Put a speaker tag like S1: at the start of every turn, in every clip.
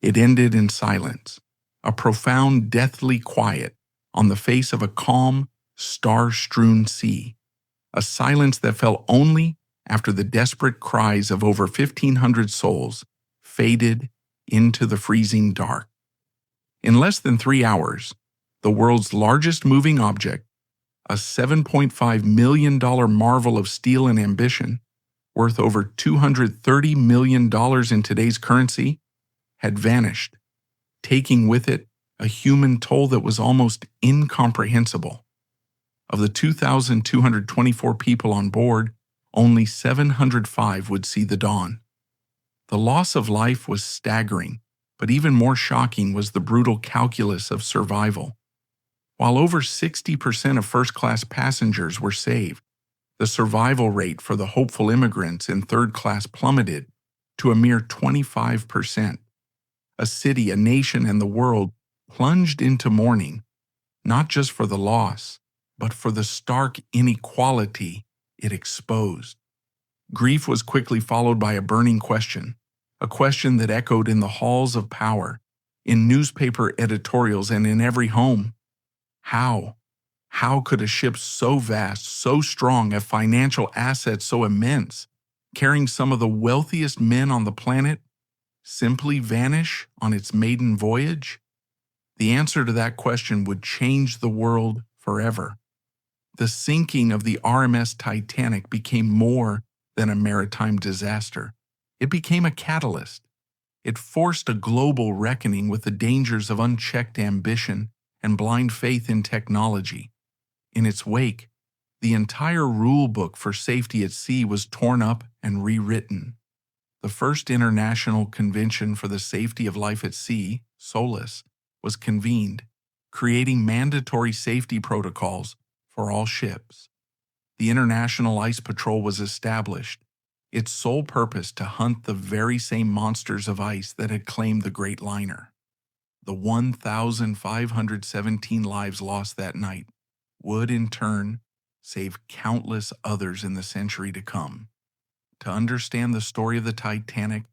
S1: It ended in silence, a profound, deathly quiet on the face of a calm, star-strewn sea, a silence that fell only after the desperate cries of over 1,500 souls faded into the freezing dark. In less than 3 hours, the world's largest moving object, a $7.5 million marvel of steel and ambition, worth over $230 million in today's currency, had vanished, taking with it a human toll that was almost incomprehensible. Of the 2,224 people on board, only 705 would see the dawn. The loss of life was staggering, but even more shocking was the brutal calculus of survival. While over 60% of first-class passengers were saved, the survival rate for the hopeful immigrants in third class plummeted to a mere 25%. A city, a nation, and the world plunged into mourning, not just for the loss, but for the stark inequality it exposed. Grief was quickly followed by a burning question, a question that echoed in the halls of power, in newspaper editorials, and in every home. How? How could a ship so vast, so strong, have financial assets so immense, carrying some of the wealthiest men on the planet, simply vanish on its maiden voyage? The answer to that question would change the world forever. The sinking of the RMS Titanic became more than a maritime disaster. It became a catalyst. It forced a global reckoning with the dangers of unchecked ambition and blind faith in technology. In its wake, the entire rule book for safety at sea was torn up and rewritten. The first International Convention for the Safety of Life at Sea, SOLAS, was convened, creating mandatory safety protocols for all ships. The International Ice Patrol was established, its sole purpose to hunt the very same monsters of ice that had claimed the great liner. The 1,517 lives lost that night would, in turn, save countless others in the century to come. To understand the story of the Titanic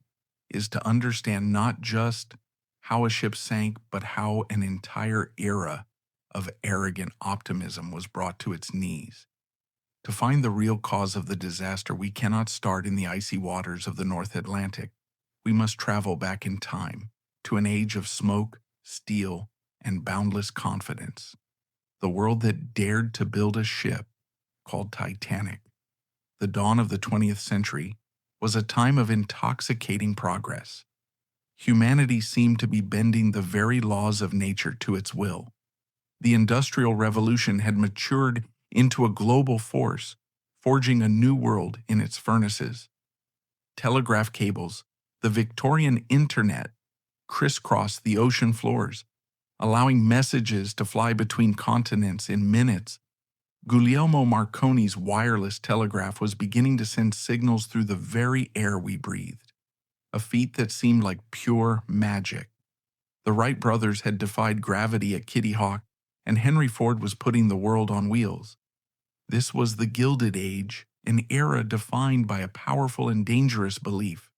S1: is to understand not just how a ship sank, but how an entire era of arrogant optimism was brought to its knees. To find the real cause of the disaster, we cannot start in the icy waters of the North Atlantic. We must travel back in time to an age of smoke, steel, and boundless confidence. The world that dared to build a ship called Titanic. The dawn of the 20th century was a time of intoxicating progress. Humanity seemed to be bending the very laws of nature to its will. The Industrial Revolution had matured into a global force, forging a new world in its furnaces. Telegraph cables, the Victorian Internet, crisscrossed the ocean floors, allowing messages to fly between continents in minutes. Guglielmo Marconi's wireless telegraph was beginning to send signals through the very air we breathed, a feat that seemed like pure magic. The Wright brothers had defied gravity at Kitty Hawk, and Henry Ford was putting the world on wheels. This was the Gilded Age, an era defined by a powerful and dangerous belief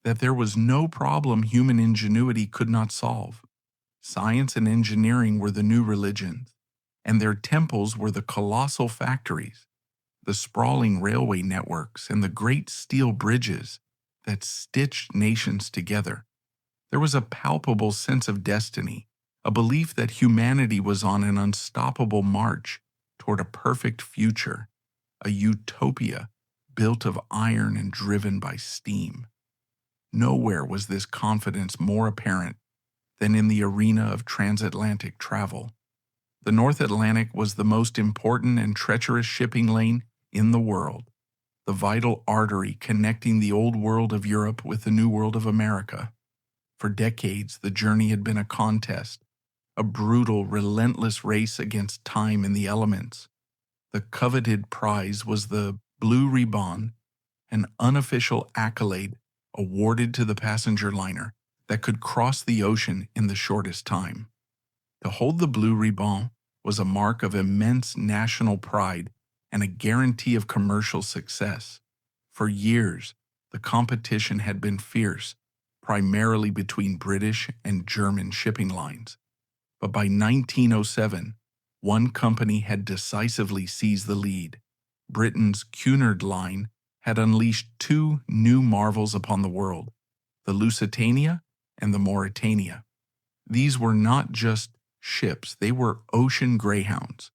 S1: that there was no problem human ingenuity could not solve. Science and engineering were the new religions, and their temples were the colossal factories, the sprawling railway networks, and the great steel bridges that stitched nations together. There was a palpable sense of destiny, a belief that humanity was on an unstoppable march toward a perfect future, a utopia built of iron and driven by steam. Nowhere was this confidence more apparent than in the arena of transatlantic travel. The North Atlantic was the most important and treacherous shipping lane in the world, the vital artery connecting the old world of Europe with the new world of America. For decades, the journey had been a contest, a brutal, relentless race against time and the elements. The coveted prize was the Blue Ribbon, an unofficial accolade awarded to the passenger liner that could cross the ocean in the shortest time. To hold the Blue Ribbon was a mark of immense national pride and a guarantee of commercial success. For years, the competition had been fierce, primarily between British and German shipping lines. But by 1907, one company had decisively seized the lead. Britain's Cunard Line had unleashed two new marvels upon the world, the Lusitania and the Mauretania. These were not just ships, they were ocean greyhounds.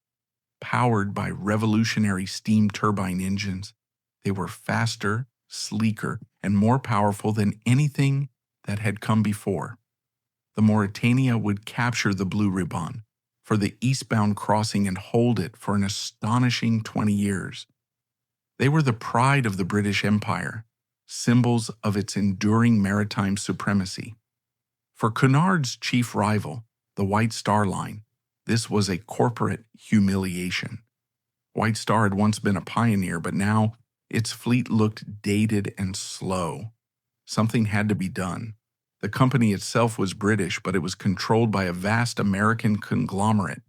S1: Powered by revolutionary steam turbine engines, they were faster, sleeker, and more powerful than anything that had come before. The Mauretania would capture the Blue Ribbon for the eastbound crossing and hold it for an astonishing 20 years. They were the pride of the British Empire, symbols of its enduring maritime supremacy. For Cunard's chief rival, the White Star Line, this was a corporate humiliation. White Star had once been a pioneer, but now its fleet looked dated and slow. Something had to be done. The company itself was British, but it was controlled by a vast American conglomerate,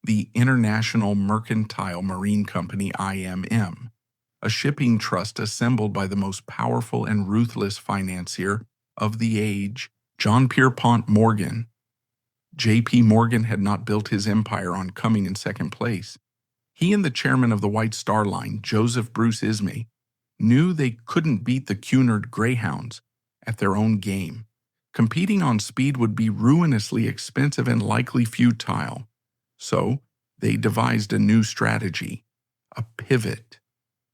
S1: the International Mercantile Marine Company (IMM), a shipping trust assembled by the most powerful and ruthless financier of the age, John Pierpont Morgan. J.P. Morgan had not built his empire on coming in second place. He and the chairman of the White Star Line, Joseph Bruce Ismay, knew they couldn't beat the Cunard Greyhounds at their own game. Competing on speed would be ruinously expensive and likely futile. So they devised a new strategy, a pivot.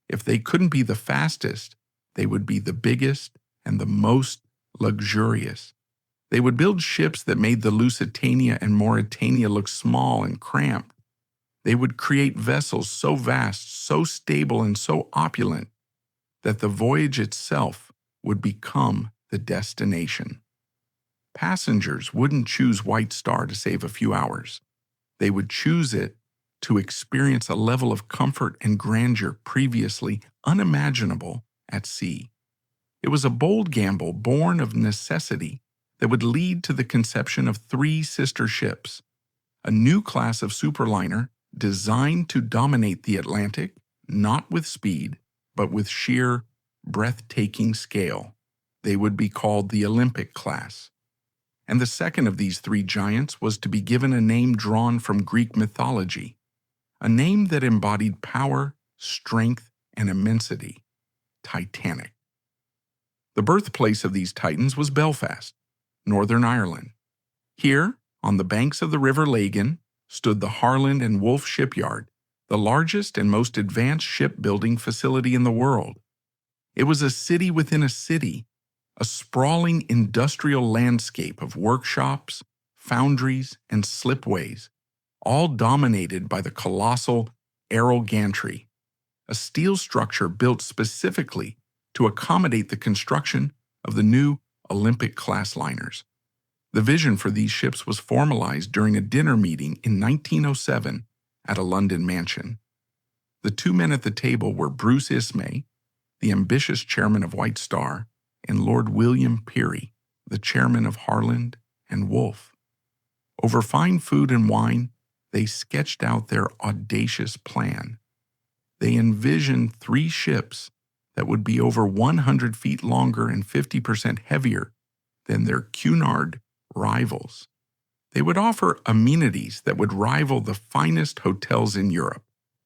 S1: If they couldn't be the fastest, they would be the biggest and the most luxurious. They would build ships that made the Lusitania and Mauretania look small and cramped. They would create vessels so vast, so stable, and so opulent that the voyage itself would become the destination. Passengers wouldn't choose White Star to save a few hours. They would choose it to experience a level of comfort and grandeur previously unimaginable at sea. It was a bold gamble born of necessity that would lead to the conception of three sister ships, a new class of superliner designed to dominate the Atlantic, not with speed, but with sheer, breathtaking scale. They would be called the Olympic class. And the second of these three giants was to be given a name drawn from Greek mythology, a name that embodied power, strength, and immensity: Titanic. The birthplace of these titans was Belfast, Northern Ireland. Here, on the banks of the River Lagan, stood the Harland and Wolff shipyard, the largest and most advanced shipbuilding facility in the world. It was a city within a city, a sprawling industrial landscape of workshops, foundries, and slipways, all dominated by the colossal Arrow gantry, a steel structure built specifically to accommodate the construction of the new Olympic-class liners. The vision for these ships was formalized during a dinner meeting in 1907 at a London mansion. The two men at the table were Bruce Ismay, the ambitious chairman of White Star, and Lord William Peary, the chairman of Harland and Wolff. Over fine food and wine, they sketched out their audacious plan. They envisioned three ships that would be over 100 feet longer and 50% heavier than their Cunard rivals. They would offer amenities that would rival the finest hotels in Europe: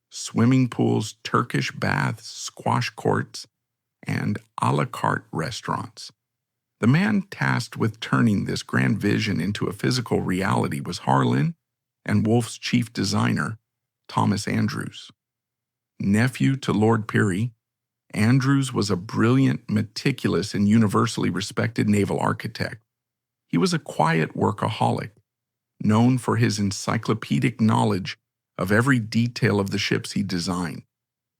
S1: swimming pools, Turkish baths, squash courts, and a la carte restaurants. The man tasked with turning this grand vision into a physical reality was Harland and Wolff's chief designer, Thomas Andrews. Nephew to Lord Peary, Andrews was a brilliant, meticulous, and universally respected naval architect. He was a quiet workaholic, known for his encyclopedic knowledge of every detail of the ships he designed.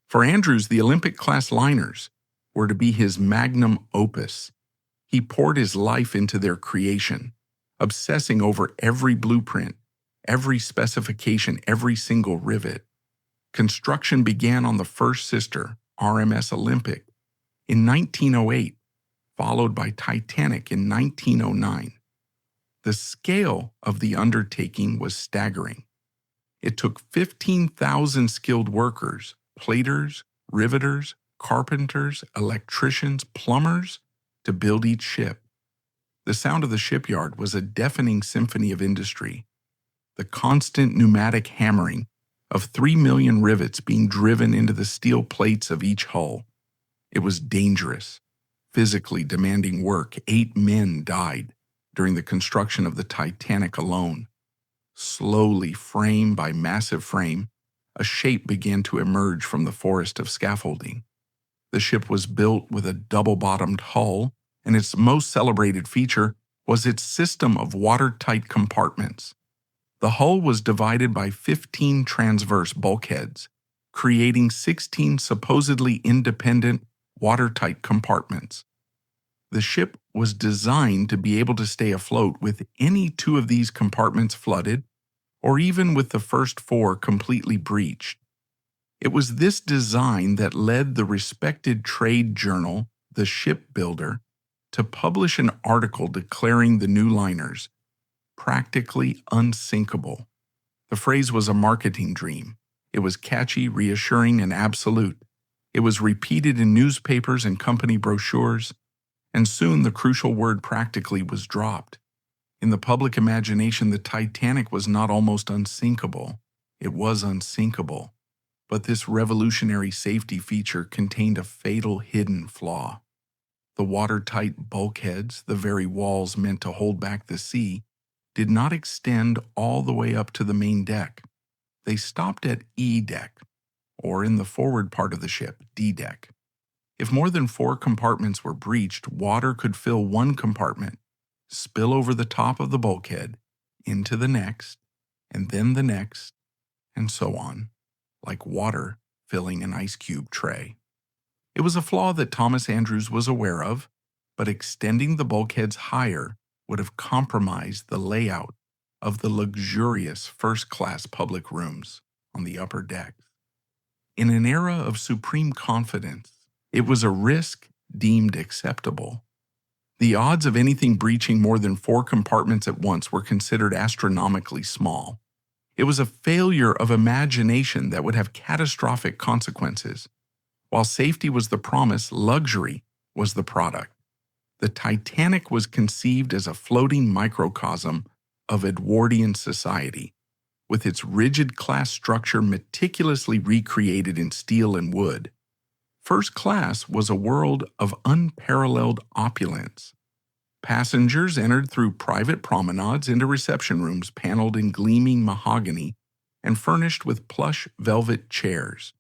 S1: For Andrews, the Olympic-class liners were to be his magnum opus. He poured his life into their creation, obsessing over every blueprint, every specification, every single rivet. Construction began on the first sister, RMS Olympic, in 1908, followed by Titanic in 1909. The scale of the undertaking was staggering. It took 15,000 skilled workers, platers, riveters, carpenters, electricians, plumbers, to build each ship. The sound of the shipyard was a deafening symphony of industry, the constant pneumatic hammering of 3 million rivets being driven into the steel plates of each hull. It was dangerous, physically demanding work. 8 men died during the construction of the Titanic alone. Slowly, frame by massive frame, a shape began to emerge from the forest of scaffolding. The ship was built with a double-bottomed hull, and its most celebrated feature was its system of watertight compartments. The hull was divided by 15 transverse bulkheads, creating 16 supposedly independent, watertight compartments. The ship was designed to be able to stay afloat with any 2 of these compartments flooded, or even with the first 4 completely breached. It was this design that led the respected trade journal, The Shipbuilder, to publish an article declaring the new liners practically unsinkable. The phrase was a marketing dream. It was catchy, reassuring, and absolute. It was repeated in newspapers and company brochures, and soon the crucial word practically was dropped. In the public imagination, the Titanic was not almost unsinkable. It was unsinkable. But this revolutionary safety feature contained a fatal hidden flaw. The watertight bulkheads, the very walls meant to hold back the sea, did not extend all the way up to the main deck. They stopped at E deck, or in the forward part of the ship, D deck. If more than 4 compartments were breached, water could fill one compartment, spill over the top of the bulkhead, into the next, and then the next, and so on, like water filling an ice cube tray. It was a flaw that Thomas Andrews was aware of, but extending the bulkheads higher would have compromised the layout of the luxurious first-class public rooms on the upper decks. In an era of supreme confidence, it was a risk deemed acceptable. The odds of anything breaching more than 4 compartments at once were considered astronomically small. It was a failure of imagination that would have catastrophic consequences. While safety was the promise, luxury was the product. The Titanic was conceived as a floating microcosm of Edwardian society, with its rigid class structure meticulously recreated in steel and wood. First class was a world of unparalleled opulence. Passengers entered through private promenades into reception rooms paneled in gleaming mahogany and furnished with plush velvet chairs.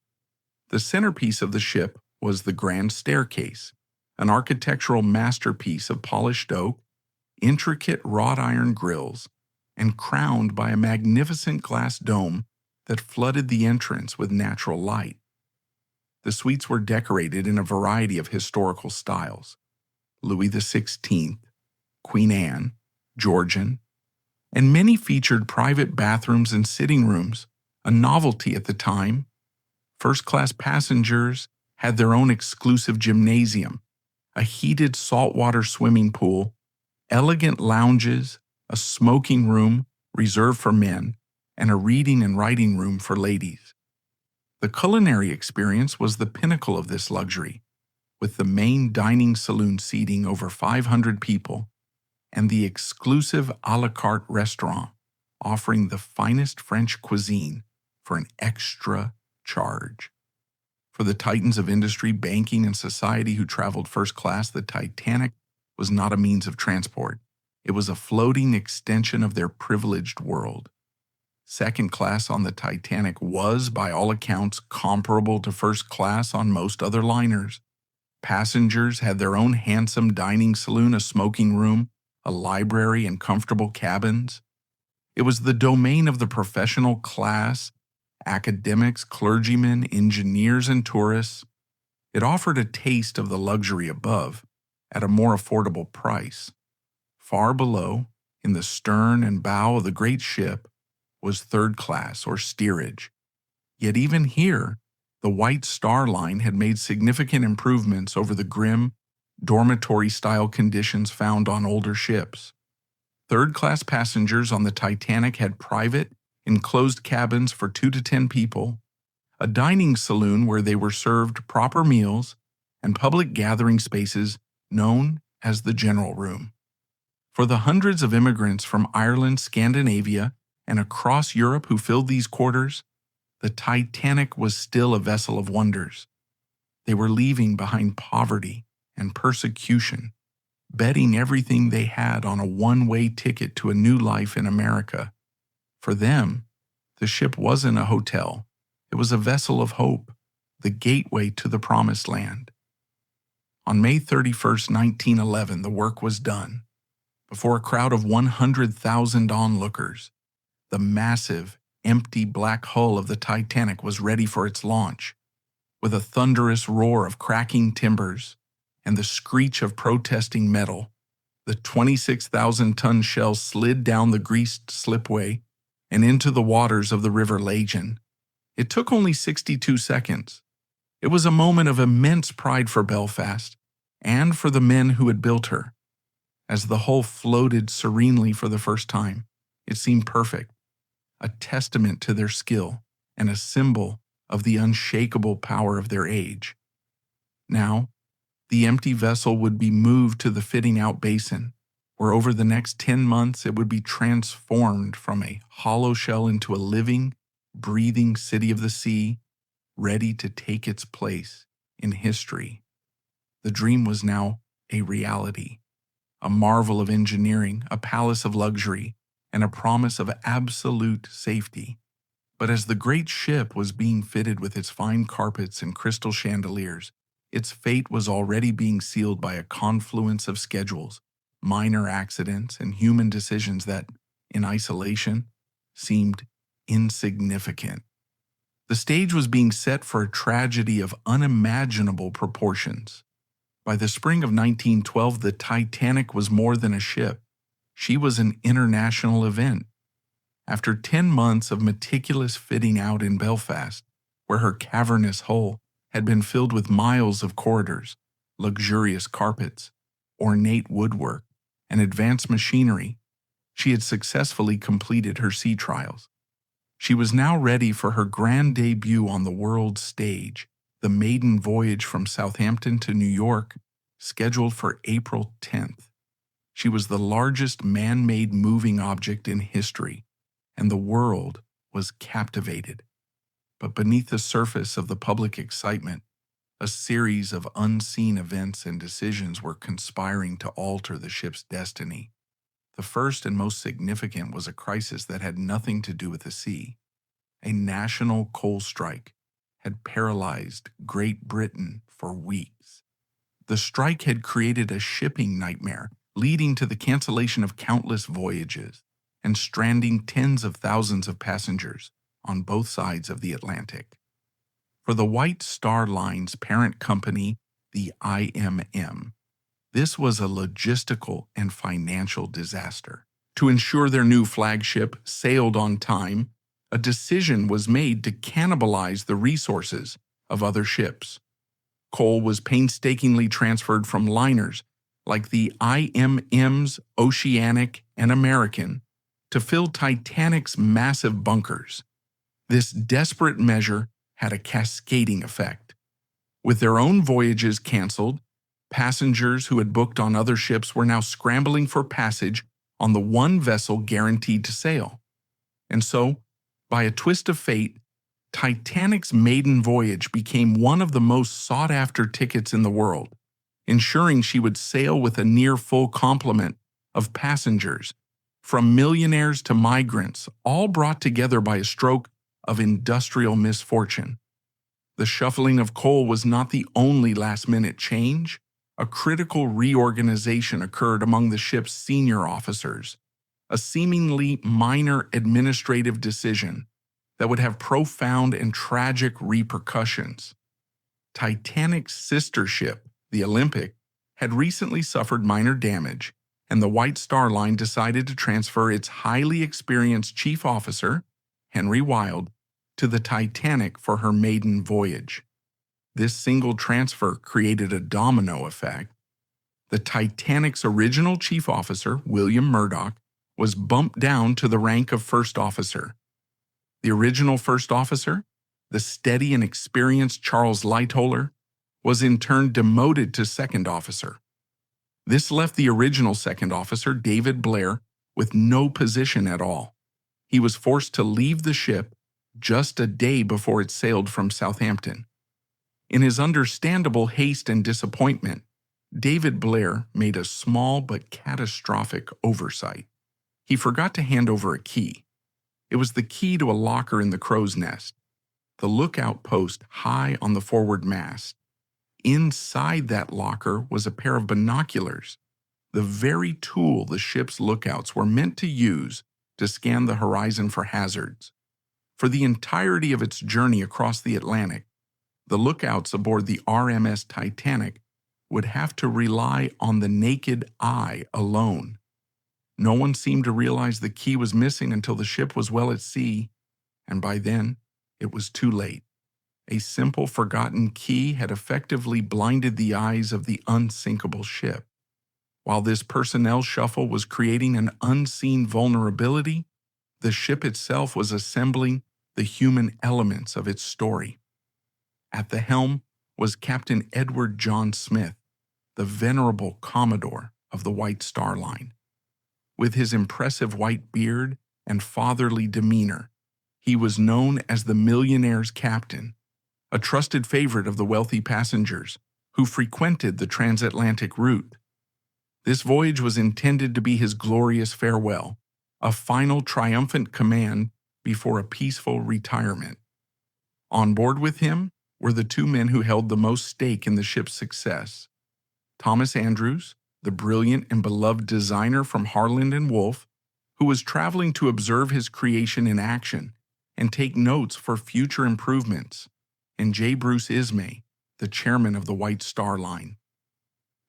S1: The centerpiece of the ship was the grand staircase, an architectural masterpiece of polished oak, intricate wrought iron grills, and crowned by a magnificent glass dome that flooded the entrance with natural light. The suites were decorated in a variety of historical styles: Louis XVI, Queen Anne, Georgian, and many featured private bathrooms and sitting rooms, a novelty at the time. First-class passengers had their own exclusive gymnasium, a heated saltwater swimming pool, elegant lounges, a smoking room reserved for men, and a reading and writing room for ladies. The culinary experience was the pinnacle of this luxury, with the main dining saloon seating over 500 people and the exclusive a la carte restaurant offering the finest French cuisine for an extra charge. For the titans of industry, banking, and society who traveled first class, the Titanic was not a means of transport. It was a floating extension of their privileged world. Second class on the Titanic was, by all accounts, comparable to first class on most other liners. Passengers had their own handsome dining saloon, a smoking room, a library, and comfortable cabins. It was the domain of the professional class, academics, clergymen, engineers, and tourists. It offered a taste of the luxury above at a more affordable price. Far below, in the stern and bow of the great ship, was third class or steerage. Yet even here, the White Star Line had made significant improvements over the grim, dormitory-style conditions found on older ships. Third-class passengers on the Titanic had private, enclosed cabins for 2 to 10 people, a dining saloon where they were served proper meals, and public gathering spaces known as the general room. For the hundreds of immigrants from Ireland, Scandinavia, and across Europe who filled these quarters, the Titanic was still a vessel of wonders. They were leaving behind poverty and persecution, betting everything they had on a one-way ticket to a new life in America. For them, the ship wasn't a hotel. It was a vessel of hope, the gateway to the promised land. On May 31st, 1911, the work was done. Before a crowd of 100,000 onlookers, the massive, empty black hull of the Titanic was ready for its launch. With a thunderous roar of cracking timbers and the screech of protesting metal, the 26,000-ton shell slid down the greased slipway and into the waters of the River Lagan. It took only 62 seconds. It was a moment of immense pride for Belfast and for the men who had built her. As the hull floated serenely for the first time, it seemed perfect, a testament to their skill and a symbol of the unshakable power of their age. Now, the empty vessel would be moved to the fitting-out basin, where over the next 10 months it would be transformed from a hollow shell into a living, breathing city of the sea, ready to take its place in history. The dream was now a reality, a marvel of engineering, a palace of luxury, and a promise of absolute safety. But as the great ship was being fitted with its fine carpets and crystal chandeliers, its fate was already being sealed by a confluence of schedules, minor accidents, and human decisions that, in isolation, seemed insignificant. The stage was being set for a tragedy of unimaginable proportions. By the spring of 1912, the Titanic was more than a ship. She was an international event. After 10 months of meticulous fitting out in Belfast, where her cavernous hull had been filled with miles of corridors, luxurious carpets, ornate woodwork, and advanced machinery, she had successfully completed her sea trials. She was now ready for her grand debut on the world stage, the maiden voyage from Southampton to New York, scheduled for April 10th. She was the largest man-made moving object in history, and the world was captivated. But beneath the surface of the public excitement, a series of unseen events and decisions were conspiring to alter the ship's destiny. The first and most significant was a crisis that had nothing to do with the sea. A national coal strike had paralyzed Great Britain for weeks. The strike had created a shipping nightmare, leading to the cancellation of countless voyages and stranding tens of thousands of passengers on both sides of the Atlantic. For the White Star Line's parent company, the IMM, this was a logistical and financial disaster. To ensure their new flagship sailed on time, a decision was made to cannibalize the resources of other ships. Coal was painstakingly transferred from liners like the IMM's Oceanic and American to fill Titanic's massive bunkers. This desperate measure had a cascading effect. With their own voyages canceled, passengers who had booked on other ships were now scrambling for passage on the one vessel guaranteed to sail. And so, by a twist of fate, Titanic's maiden voyage became one of the most sought-after tickets in the world, ensuring she would sail with a near-full complement of passengers, from millionaires to migrants, all brought together by a stroke of industrial misfortune. The shuffling of coal was not the only last-minute change. A critical reorganization occurred among the ship's senior officers, a seemingly minor administrative decision that would have profound and tragic repercussions. Titanic's sister ship, the Olympic, had recently suffered minor damage, and the White Star Line decided to transfer its highly experienced chief officer, Henry Wilde, to the Titanic for her maiden voyage. This single transfer created a domino effect. The Titanic's original chief officer, William Murdoch, was bumped down to the rank of first officer. The original first officer, the steady and experienced Charles Lightoller, was in turn demoted to second officer. This left the original second officer, David Blair, with no position at all. He was forced to leave the ship just a day before it sailed from Southampton. In his understandable haste and disappointment, David Blair made a small but catastrophic oversight. He forgot to hand over a key. It was the key to a locker in the crow's nest, the lookout post high on the forward mast. Inside that locker was a pair of binoculars, the very tool the ship's lookouts were meant to use to scan the horizon for hazards. For the entirety of its journey across the Atlantic, the lookouts aboard the RMS Titanic would have to rely on the naked eye alone. No one seemed to realize the key was missing until the ship was well at sea, and by then, it was too late. A simple forgotten key had effectively blinded the eyes of the unsinkable ship. While this personnel shuffle was creating an unseen vulnerability, the ship itself was assembling the human elements of its story. At the helm was Captain Edward John Smith, the venerable Commodore of the White Star Line. With his impressive white beard and fatherly demeanor, he was known as the millionaire's captain, a trusted favorite of the wealthy passengers who frequented the transatlantic route. This voyage was intended to be his glorious farewell, a final triumphant command before a peaceful retirement. On board with him were the two men who held the most stake in the ship's success: Thomas Andrews, the brilliant and beloved designer from Harland and Wolff, who was traveling to observe his creation in action and take notes for future improvements, and J. Bruce Ismay, the chairman of the White Star Line.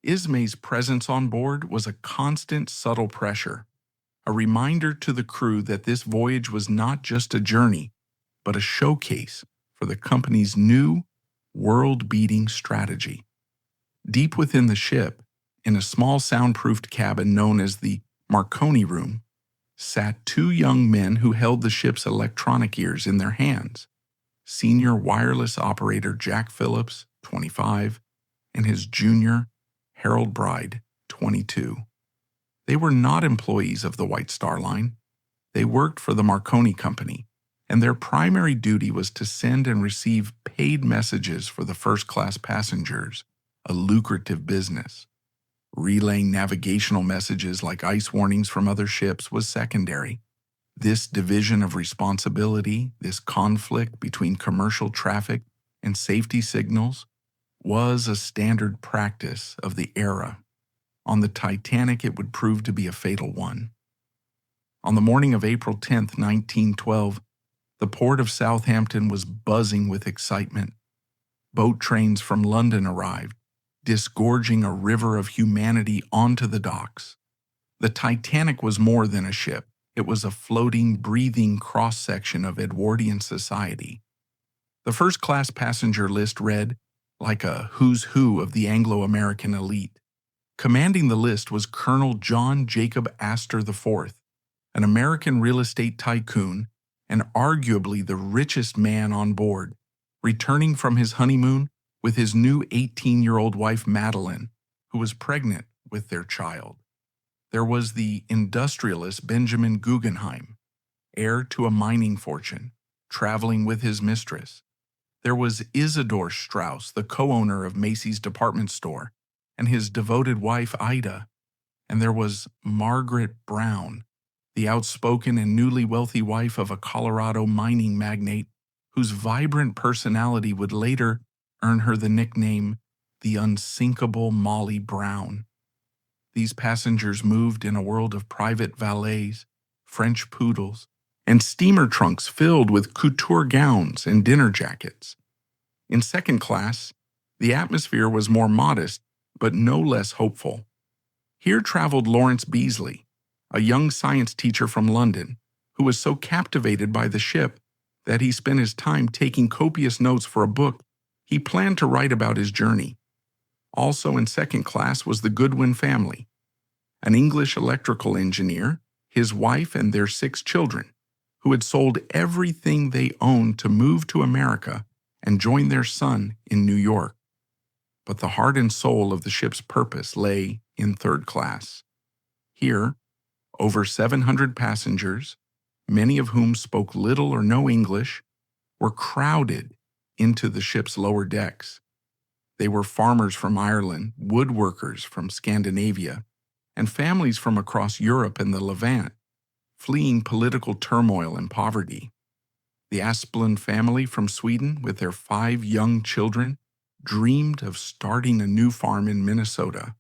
S1: Ismay's presence on board was a constant, subtle pressure, a reminder to the crew that this voyage was not just a journey, but a showcase for the company's new, world-beating strategy. Deep within the ship, in a small soundproofed cabin known as the Marconi Room, sat two young men who held the ship's electronic ears in their hands: senior wireless operator Jack Phillips, 25, and his junior, Harold Bride, 22. They were not employees of the White Star Line. They worked for the Marconi Company, and their primary duty was to send and receive paid messages for the first-class passengers, a lucrative business. Relaying navigational messages like ice warnings from other ships was secondary. This division of responsibility, this conflict between commercial traffic and safety signals, was a standard practice of the era. On the Titanic, it would prove to be a fatal one. On the morning of April 10, 1912, the port of Southampton was buzzing with excitement. Boat trains from London arrived, disgorging a river of humanity onto the docks. The Titanic was more than a ship. It was a floating, breathing cross-section of Edwardian society. The first-class passenger list read like a who's who of the Anglo-American elite. Commanding the list was Colonel John Jacob Astor IV, an American real estate tycoon and arguably the richest man on board, returning from his honeymoon with his new 18-year-old wife Madeline, who was pregnant with their child. There was the industrialist Benjamin Guggenheim, heir to a mining fortune, traveling with his mistress. There was Isidor Strauss, the co-owner of Macy's department store, and his devoted wife Ida. And there was Margaret Brown, the outspoken and newly wealthy wife of a Colorado mining magnate whose vibrant personality would later earn her the nickname the unsinkable Molly Brown. These passengers moved in a world of private valets, French poodles, and steamer trunks filled with couture gowns and dinner jackets. In second class, the atmosphere was more modest, but no less hopeful. Here traveled Lawrence Beasley, a young science teacher from London, who was so captivated by the ship that he spent his time taking copious notes for a book he planned to write about his journey. Also in second class was the Goodwin family, an English electrical engineer, his wife, and their 6 children, who had sold everything they owned to move to America and join their son in New York. But the heart and soul of the ship's purpose lay in third class. Here, over 700 passengers, many of whom spoke little or no English, were crowded into the ship's lower decks. They were farmers from Ireland, woodworkers from Scandinavia, and families from across Europe and the Levant, fleeing political turmoil and poverty. The Asplund family from Sweden, with their 5 young children, dreamed of starting a new farm in Minnesota.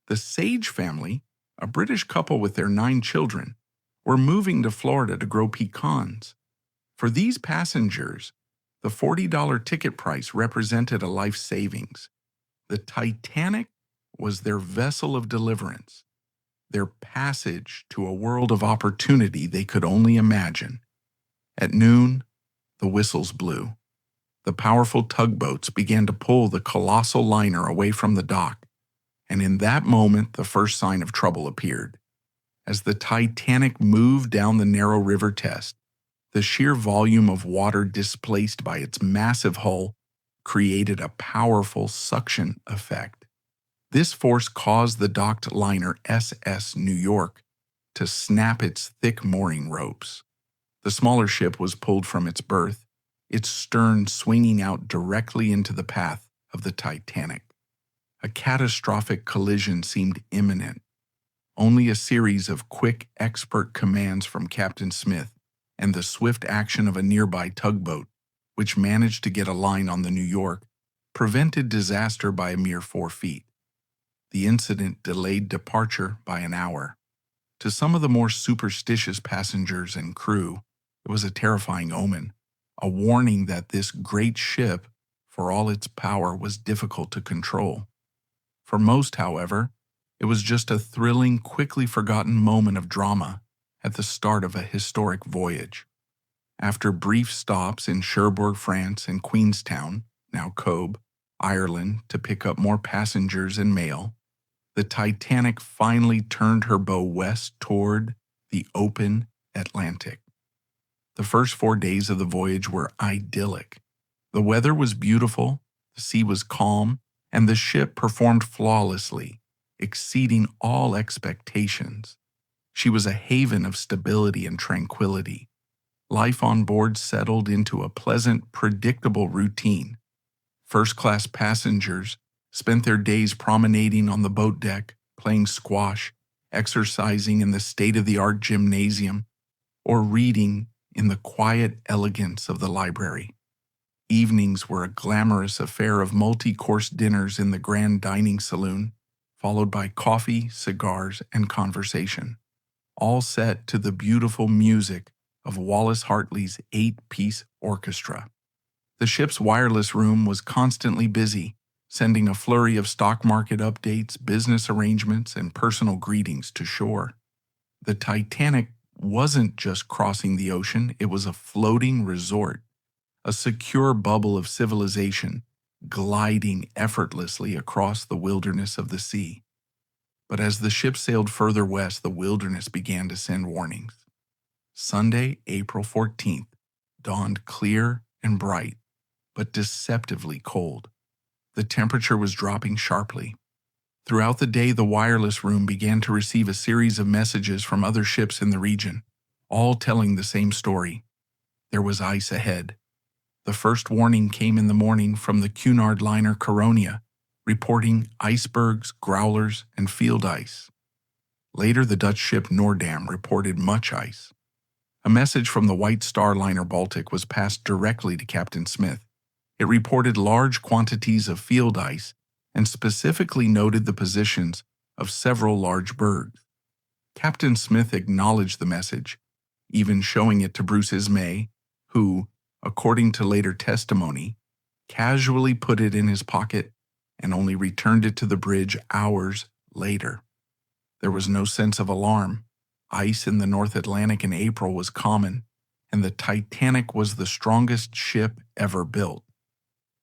S1: The Sage family, a British couple with their 9 children, were moving to Florida to grow pecans. For these passengers, the $40 ticket price represented a life savings. The Titanic was their vessel of deliverance, their passage to a world of opportunity they could only imagine. At noon, the whistles blew. The powerful tugboats began to pull the colossal liner away from the dock, and in that moment the first sign of trouble appeared. As the Titanic moved down the narrow river test, the sheer volume of water displaced by its massive hull created a powerful suction effect. This force caused the docked liner SS New York to snap its thick mooring ropes. The smaller ship was pulled from its berth, its stern swinging out directly into the path of the Titanic. A catastrophic collision seemed imminent. Only a series of quick, expert commands from Captain Smith and the swift action of a nearby tugboat, which managed to get a line on the New York, prevented disaster by a mere 4 feet. The incident delayed departure by an hour. To some of the more superstitious passengers and crew, it was a terrifying omen, a warning that this great ship, for all its power, was difficult to control. For most, however, it was just a thrilling, quickly forgotten moment of drama at the start of a historic voyage. After brief stops in Cherbourg, France, and Queenstown, now Cobh, Ireland, to pick up more passengers and mail, the Titanic finally turned her bow west toward the open Atlantic. The first 4 days of the voyage were idyllic. The weather was beautiful, the sea was calm, and the ship performed flawlessly, exceeding all expectations. She was a haven of stability and tranquility. Life on board settled into a pleasant, predictable routine. First-class passengers spent their days promenading on the boat deck, playing squash, exercising in the state-of-the-art gymnasium, or reading in the quiet elegance of the library. Evenings were a glamorous affair of multi-course dinners in the grand dining saloon, followed by coffee, cigars, and conversation, all set to the beautiful music of Wallace Hartley's 8-piece orchestra. The ship's wireless room was constantly busy, sending a flurry of stock market updates, business arrangements, and personal greetings to shore. The Titanic wasn't just crossing the ocean, it was a floating resort, a secure bubble of civilization gliding effortlessly across the wilderness of the sea. But as the ship sailed further west, the wilderness began to send warnings. Sunday, April 14th, dawned clear and bright, but deceptively cold. The temperature was dropping sharply. Throughout the day, the wireless room began to receive a series of messages from other ships in the region, all telling the same story. There was ice ahead. The first warning came in the morning from the Cunard liner Caronia, reporting icebergs, growlers, and field ice. Later, the Dutch ship Noordam reported much ice. A message from the White Star liner Baltic was passed directly to Captain Smith. It reported large quantities of field ice and specifically noted the positions of several large bergs. Captain Smith acknowledged the message, even showing it to Bruce Ismay, who, according to later testimony, casually put it in his pocket and only returned it to the bridge hours later. There was no sense of alarm. Ice in the North Atlantic in April was common, and the Titanic was the strongest ship ever built.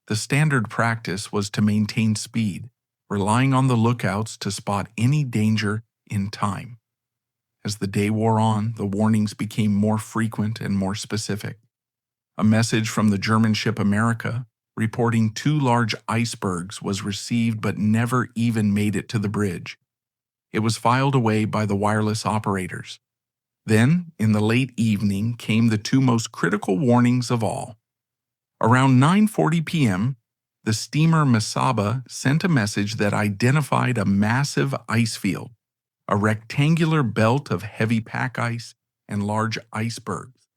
S1: The standard practice was to maintain speed, relying on the lookouts to spot any danger in time. As the day wore on, the warnings became more frequent and more specific. A message from the German ship America, reporting 2 large icebergs, was received but never even made it to the bridge. It was filed away by the wireless operators. Then, in the late evening, came the two most critical warnings of all. Around 9:40 p.m., the steamer Mesaba sent a message that identified a massive ice field, a rectangular belt of heavy pack ice and large icebergs,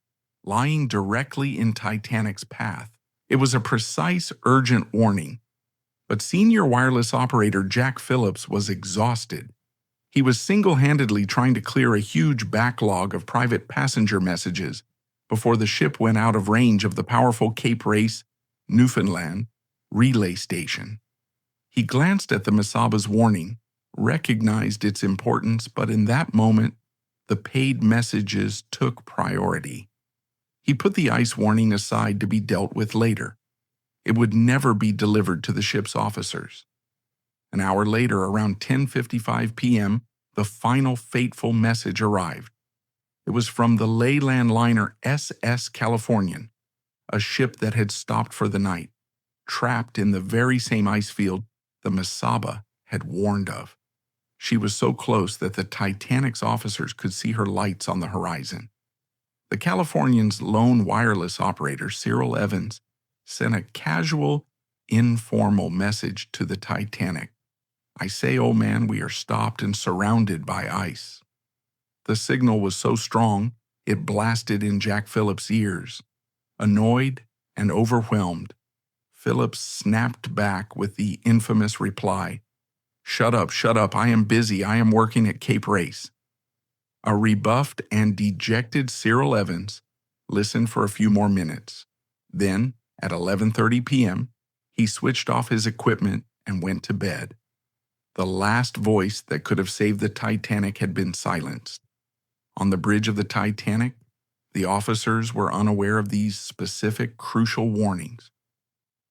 S1: lying directly in Titanic's path. It was a precise, urgent warning, but senior wireless operator Jack Phillips was exhausted. He was single-handedly trying to clear a huge backlog of private passenger messages before the ship went out of range of the powerful Cape Race, Newfoundland, relay station. He glanced at the Mesaba's warning, recognized its importance, but in that moment, the paid messages took priority. He put the ice warning aside to be dealt with later. It would never be delivered to the ship's officers. An hour later, around 10:55 p.m., the final fateful message arrived. It was from the Leyland liner SS Californian, a ship that had stopped for the night, trapped in the very same ice field the Mesaba had warned of. She was so close that the Titanic's officers could see her lights on the horizon. The Californian's lone wireless operator, Cyril Evans, sent a casual, informal message to the Titanic. "I say, old man, we are stopped and surrounded by ice." The signal was so strong, it blasted in Jack Phillips' ears. Annoyed and overwhelmed, Phillips snapped back with the infamous reply, shut up, I am busy, I am working at Cape Race." A rebuffed and dejected Cyril Evans listened for a few more minutes. Then, at 11:30 p.m., he switched off his equipment and went to bed. The last voice that could have saved the Titanic had been silenced. On the bridge of the Titanic, the officers were unaware of these specific, crucial warnings.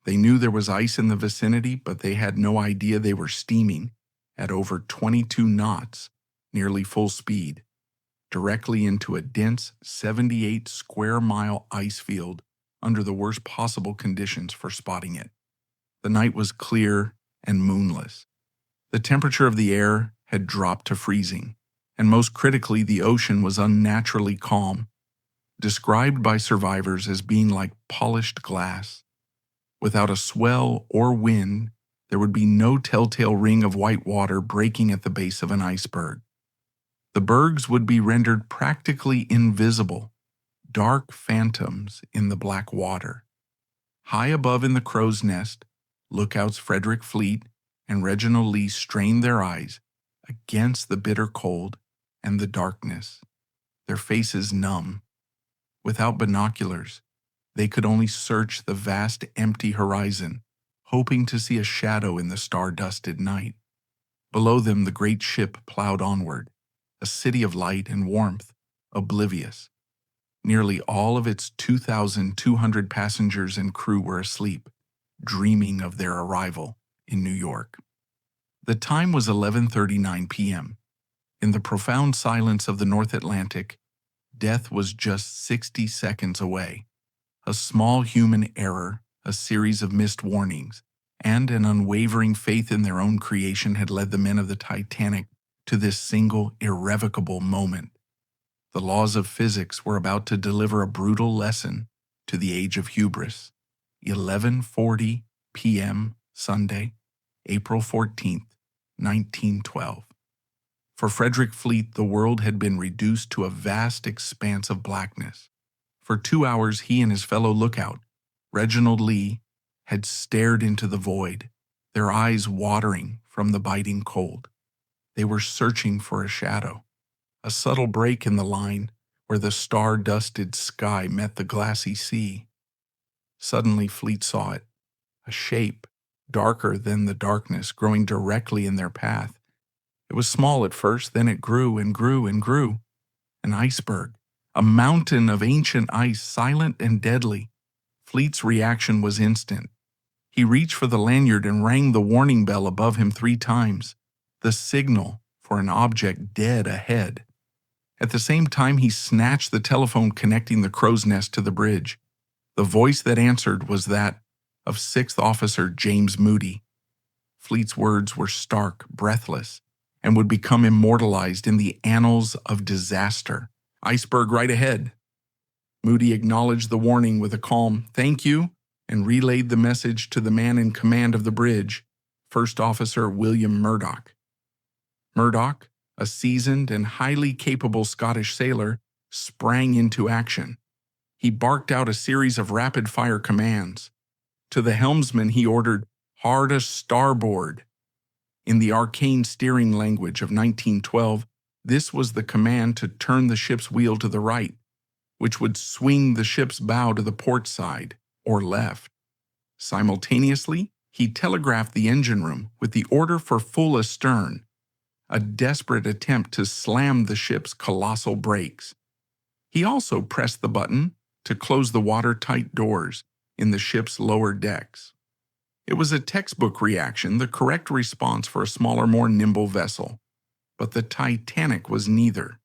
S1: They knew there was ice in the vicinity, but they had no idea they were steaming at over 22 knots, nearly full speed, directly into a dense 78-square-mile ice field under the worst possible conditions for spotting it. The night was clear and moonless. The temperature of the air had dropped to freezing, and most critically, the ocean was unnaturally calm, described by survivors as being like polished glass. Without a swell or wind, there would be no telltale ring of white water breaking at the base of an iceberg. The bergs would be rendered practically invisible, dark phantoms in the black water. High above in the crow's nest, lookouts Frederick Fleet and Reginald Lee strained their eyes against the bitter cold and the darkness, their faces numb. Without binoculars, they could only search the vast empty horizon, hoping to see a shadow in the star-dusted night. Below them, the great ship plowed onward, a city of light and warmth, oblivious. Nearly all of its 2,200 passengers and crew were asleep, dreaming of their arrival in New York. The time was 11:39 p.m. In the profound silence of the North Atlantic, death was just 60 seconds away. A small human error, a series of missed warnings, and an unwavering faith in their own creation had led the men of the Titanic to this single, irrevocable moment. The laws of physics were about to deliver a brutal lesson to the age of hubris. 11:40 p.m. Sunday, April 14th, 1912. For Frederick Fleet, the world had been reduced to a vast expanse of blackness. For 2 hours, he and his fellow lookout, Reginald Lee, had stared into the void, their eyes watering from the biting cold. They were searching for a shadow, a subtle break in the line where the star-dusted sky met the glassy sea. Suddenly, Fleet saw it, a shape, darker than the darkness, growing directly in their path. It was small at first, then it grew and grew and grew. An iceberg, a mountain of ancient ice, silent and deadly. Fleet's reaction was instant. He reached for the lanyard and rang the warning bell above him 3 times, the signal for an object dead ahead. At the same time, he snatched the telephone connecting the crow's nest to the bridge. The voice that answered was that of 6th Officer James Moody. Fleet's words were stark, breathless, and would become immortalized in the annals of disaster. "Iceberg right ahead." Moody acknowledged the warning with a calm "thank you" and relayed the message to the man in command of the bridge, First Officer William Murdoch. Murdoch, a seasoned and highly capable Scottish sailor, sprang into action. He barked out a series of rapid-fire commands. To the helmsman he ordered, "Hard a starboard." In the arcane steering language of 1912, this was the command to turn the ship's wheel to the right, which would swing the ship's bow to the port side, or left. Simultaneously, he telegraphed the engine room with the order for full astern, a desperate attempt to slam the ship's colossal brakes. He also pressed the button to close the watertight doors in the ship's lower decks. It was a textbook reaction, the correct response for a smaller, more nimble vessel. But the Titanic was neither.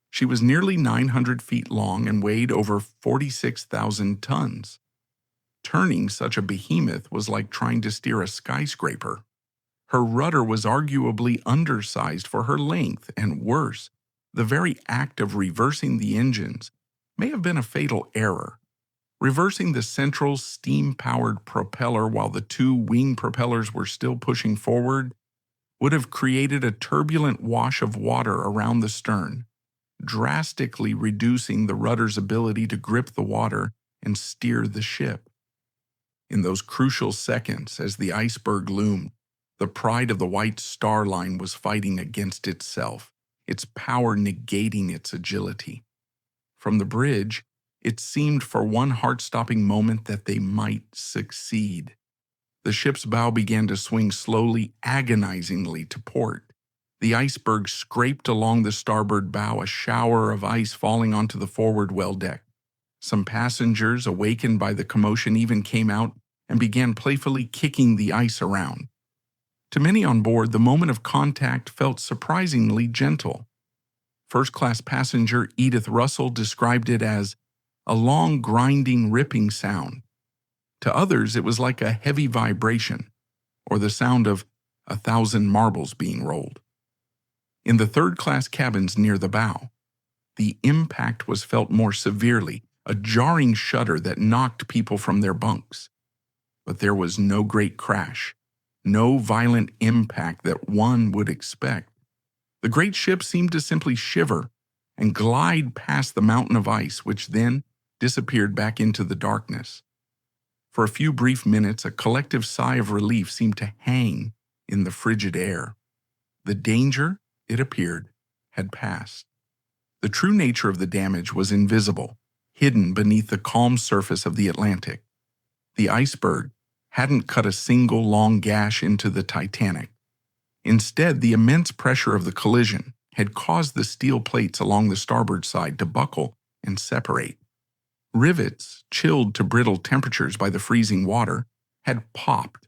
S1: She was nearly 900 feet long and weighed over 46,000 tons. Turning such a behemoth was like trying to steer a skyscraper. Her rudder was arguably undersized for her length, and worse, the very act of reversing the engines may have been a fatal error. Reversing the central steam-powered propeller while the two wing propellers were still pushing forward would have created a turbulent wash of water around the stern, drastically reducing the rudder's ability to grip the water and steer the ship. In those crucial seconds, as the iceberg loomed, the pride of the White Star Line was fighting against itself, its power negating its agility. From the bridge, it seemed for one heart-stopping moment that they might succeed. The ship's bow began to swing slowly, agonizingly to port. The iceberg scraped along the starboard bow, a shower of ice falling onto the forward well deck. Some passengers, awakened by the commotion, even came out and began playfully kicking the ice around. To many on board, the moment of contact felt surprisingly gentle. First-class passenger Edith Russell described it as a long, grinding, ripping sound. To others, it was like a heavy vibration, or the sound of 1,000 marbles being rolled. In the third-class cabins near the bow, the impact was felt more severely, a jarring shudder that knocked people from their bunks. But there was no great crash, no violent impact that one would expect. The great ship seemed to simply shiver and glide past the mountain of ice, which then disappeared back into the darkness. For a few brief minutes, a collective sigh of relief seemed to hang in the frigid air. The danger, it appeared, had passed. The true nature of the damage was invisible, hidden beneath the calm surface of the Atlantic. The iceberg hadn't cut a single long gash into the Titanic. Instead, the immense pressure of the collision had caused the steel plates along the starboard side to buckle and separate. Rivets, chilled to brittle temperatures by the freezing water, had popped,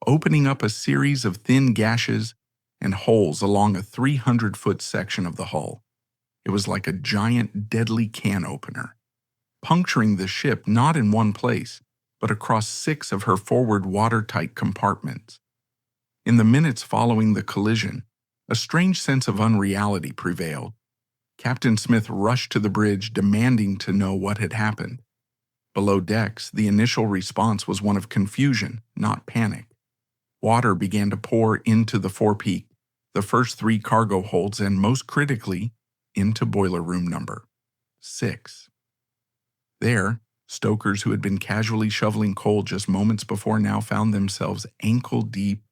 S1: opening up a series of thin gashes and holes along a 300-foot section of the hull. It was like a giant, deadly can opener, puncturing the ship not in one place, but across 6 of her forward watertight compartments. In the minutes following the collision, a strange sense of unreality prevailed. Captain Smith rushed to the bridge, demanding to know what had happened. Below decks, the initial response was one of confusion, not panic. Water began to pour into the forepeak, the first 3 cargo holds, and most critically, into boiler room number 6. There, stokers who had been casually shoveling coal just moments before now found themselves ankle-deep,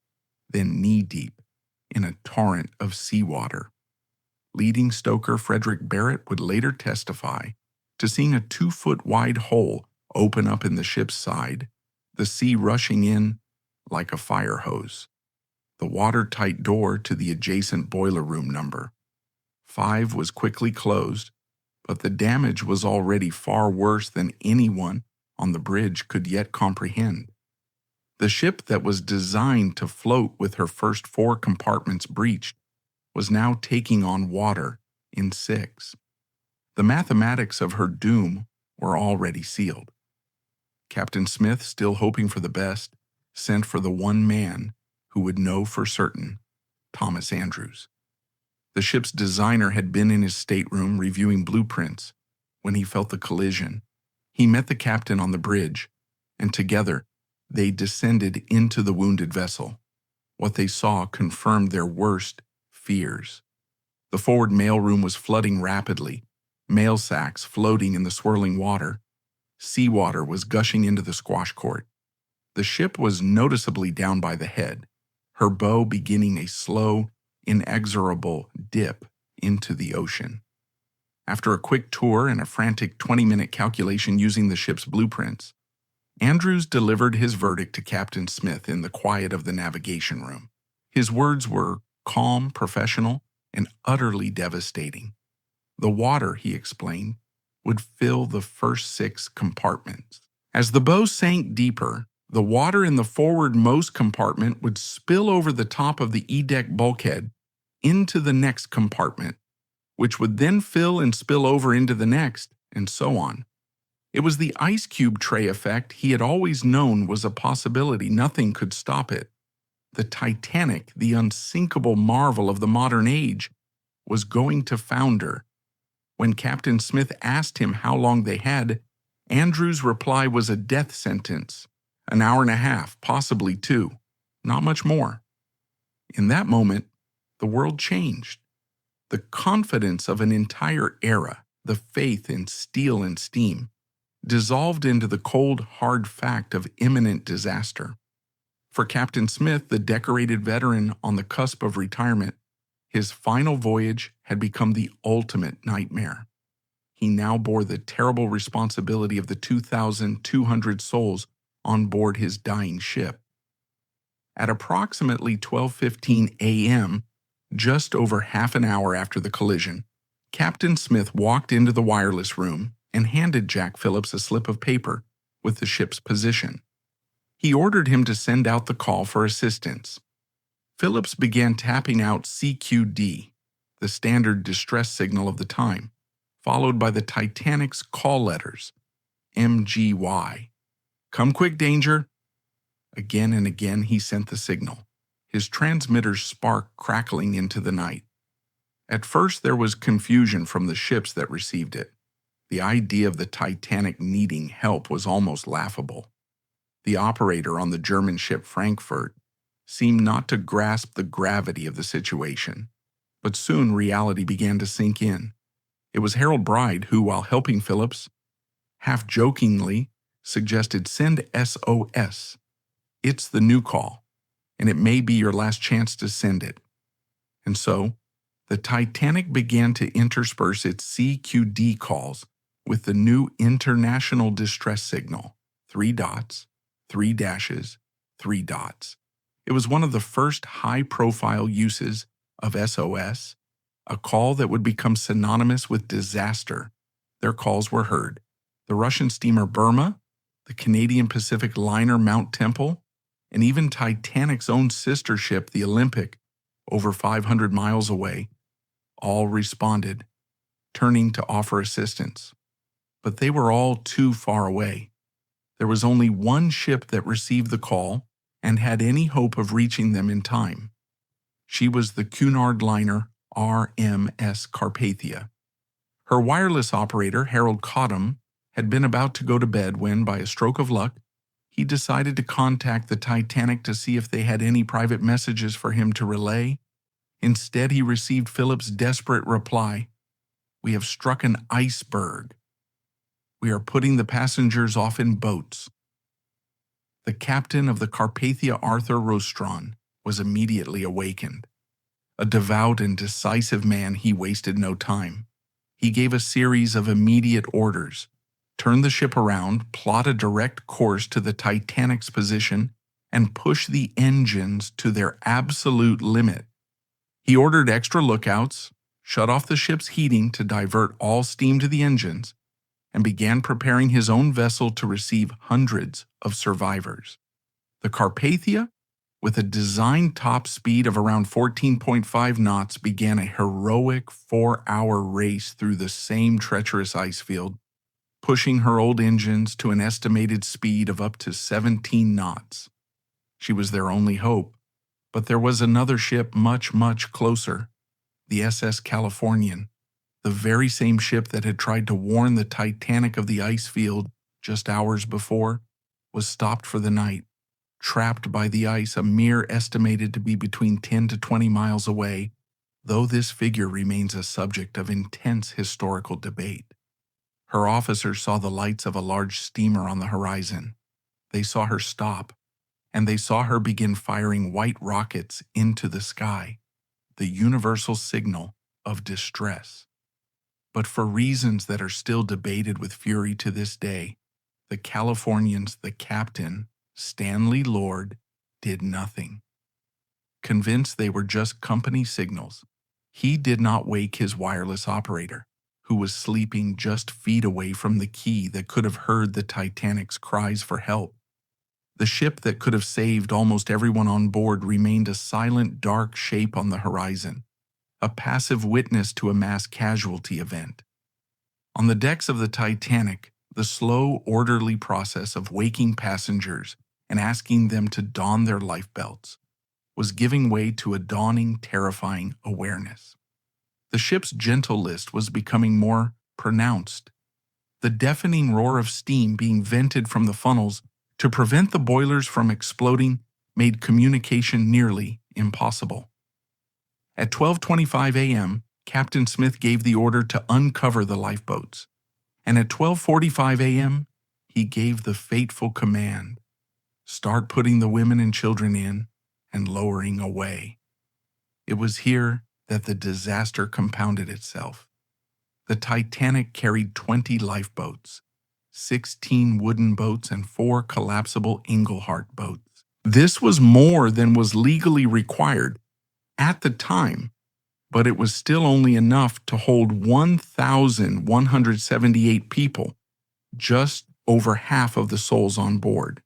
S1: then knee-deep, in a torrent of seawater. Leading stoker Frederick Barrett would later testify to seeing a 2-foot-wide hole open up in the ship's side, the sea rushing in like a fire hose. The watertight door to the adjacent boiler room number 5 was quickly closed, but the damage was already far worse than anyone on the bridge could yet comprehend. The ship that was designed to float with her first 4 compartments breached was now taking on water in 6. The mathematics of her doom were already sealed. Captain Smith, still hoping for the best, sent for the one man who would know for certain. Thomas Andrews. The ship's designer had been in his stateroom reviewing blueprints when he felt the collision. He met the captain on the bridge, and together they descended into the wounded vessel. What they saw confirmed their worst fears. The forward mailroom was flooding rapidly, mail sacks floating in the swirling water. Seawater was gushing into the squash court. The ship was noticeably down by the head, her bow beginning a slow, inexorable dip into the ocean. After a quick tour and a frantic 20-minute calculation using the ship's blueprints, Andrews delivered his verdict to Captain Smith in the quiet of the navigation room. His words were calm, professional, and utterly devastating. The water, he explained, would fill the first 6 compartments. As the bow sank deeper, the water in the forwardmost compartment would spill over the top of the E-deck bulkhead into the next compartment, which would then fill and spill over into the next, and so on. It was the ice cube tray effect he had always known was a possibility. Nothing could stop it. The Titanic, the unsinkable marvel of the modern age, was going to founder. When Captain Smith asked him how long they had, Andrews' reply was a death sentence. An hour and a half, possibly 2. Not much more. In that moment, the world changed. The confidence of an entire era, the faith in steel and steam, dissolved into the cold, hard fact of imminent disaster. For Captain Smith, the decorated veteran on the cusp of retirement, his final voyage had become the ultimate nightmare. He now bore the terrible responsibility of the 2,200 souls on board his dying ship. At approximately 12:15 a.m., just over half an hour after the collision, Captain Smith walked into the wireless room and handed Jack Phillips a slip of paper with the ship's position. He ordered him to send out the call for assistance. Phillips began tapping out CQD, the standard distress signal of the time, followed by the Titanic's call letters, MGY. Come quick, danger. Again and again he sent the signal, his transmitter's spark crackling into the night. At first there was confusion from the ships that received it. The idea of the Titanic needing help was almost laughable. The operator on the German ship Frankfurt seemed not to grasp the gravity of the situation, but soon reality began to sink in. It was Harold Bride who, while helping Phillips, half-jokingly suggested send SOS. It's the new call, and it may be your last chance to send it. And so, the Titanic began to intersperse its CQD calls with the new international distress signal, 3 dots, 3 dashes, 3 dots. It was one of the first high-profile uses of SOS, a call that would become synonymous with disaster. Their calls were heard. The Russian steamer Burma, the Canadian Pacific liner Mount Temple, and even Titanic's own sister ship, the Olympic, over 500 miles away, all responded, turning to offer assistance. But they were all too far away. There was only one ship that received the call and had any hope of reaching them in time. She was the Cunard liner RMS Carpathia. Her wireless operator, Harold Cottam, had been about to go to bed when, by a stroke of luck, he decided to contact the Titanic to see if they had any private messages for him to relay. Instead, he received Phillips' desperate reply, "We have struck an iceberg. We are putting the passengers off in boats." The captain of the Carpathia, Arthur Rostron, was immediately awakened. A devout and decisive man, he wasted no time. He gave a series of immediate orders: turn the ship around, plot a direct course to the Titanic's position, and push the engines to their absolute limit. He ordered extra lookouts, shut off the ship's heating to divert all steam to the engines, and began preparing his own vessel to receive hundreds of survivors. The Carpathia, with a design top speed of around 14.5 knots, began a heroic 4-hour race through the same treacherous ice field, pushing her old engines to an estimated speed of up to 17 knots. She was their only hope. But there was another ship much, much closer, the SS Californian, the very same ship that had tried to warn the Titanic of the ice field just hours before, was stopped for the night, trapped by the ice, a mere estimated to be between 10 to 20 miles away, though this figure remains a subject of intense historical debate. Her officers saw the lights of a large steamer on the horizon. They saw her stop, and they saw her begin firing white rockets into the sky, the universal signal of distress. But for reasons that are still debated with fury to this day, the Californians, the captain, Stanley Lord, did nothing. Convinced they were just company signals, he did not wake his wireless operator, who was sleeping just feet away from the quay that could have heard the Titanic's cries for help. The ship that could have saved almost everyone on board remained a silent, dark shape on the horizon, a passive witness to a mass casualty event. On the decks of the Titanic, the slow, orderly process of waking passengers and asking them to don their lifebelts was giving way to a dawning, terrifying awareness. The ship's gentle list was becoming more pronounced, the deafening roar of steam being vented from the funnels to prevent the boilers from exploding made communication nearly impossible. At 12:25 a.m., Captain Smith gave the order to uncover the lifeboats, and at 12:45 a.m., he gave the fateful command, start putting the women and children in and lowering away. It was here that the disaster compounded itself. The Titanic carried 20 lifeboats, 16 wooden boats, and 4 collapsible Engelhart boats. This was more than was legally required at the time, but it was still only enough to hold 1,178 people, just over half of the souls on board.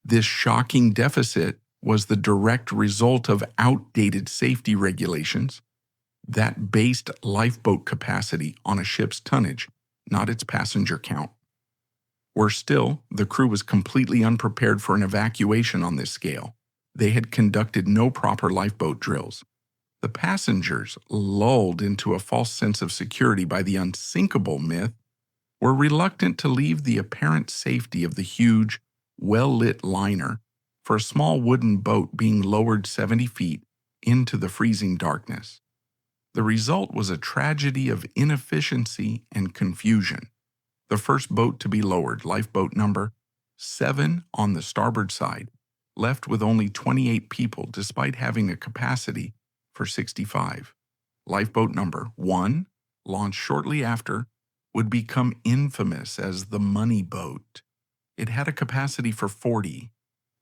S1: This shocking deficit was the direct result of outdated safety regulations that based lifeboat capacity on a ship's tonnage, not its passenger count. Worse still, the crew was completely unprepared for an evacuation on this scale. They had conducted no proper lifeboat drills. The passengers, lulled into a false sense of security by the unsinkable myth, were reluctant to leave the apparent safety of the huge, well-lit liner for a small wooden boat being lowered 70 feet into the freezing darkness. The result was a tragedy of inefficiency and confusion. The first boat to be lowered, lifeboat number 7 on the starboard side, left with only 28 people despite having a capacity for 65. Lifeboat number 1, launched shortly after, would become infamous as the money boat. It had a capacity for 40,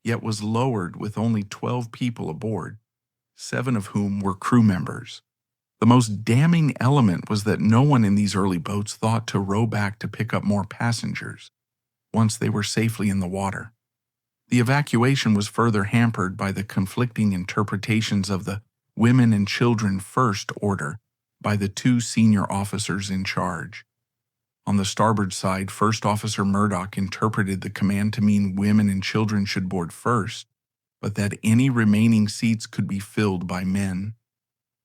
S1: yet was lowered with only 12 people aboard, 7 of whom were crew members. The most damning element was that no one in these early boats thought to row back to pick up more passengers once they were safely in the water. The evacuation was further hampered by the conflicting interpretations of the women and children first order by the 2 senior officers in charge. On the starboard side, First Officer Murdoch interpreted the command to mean women and children should board first, but that any remaining seats could be filled by men.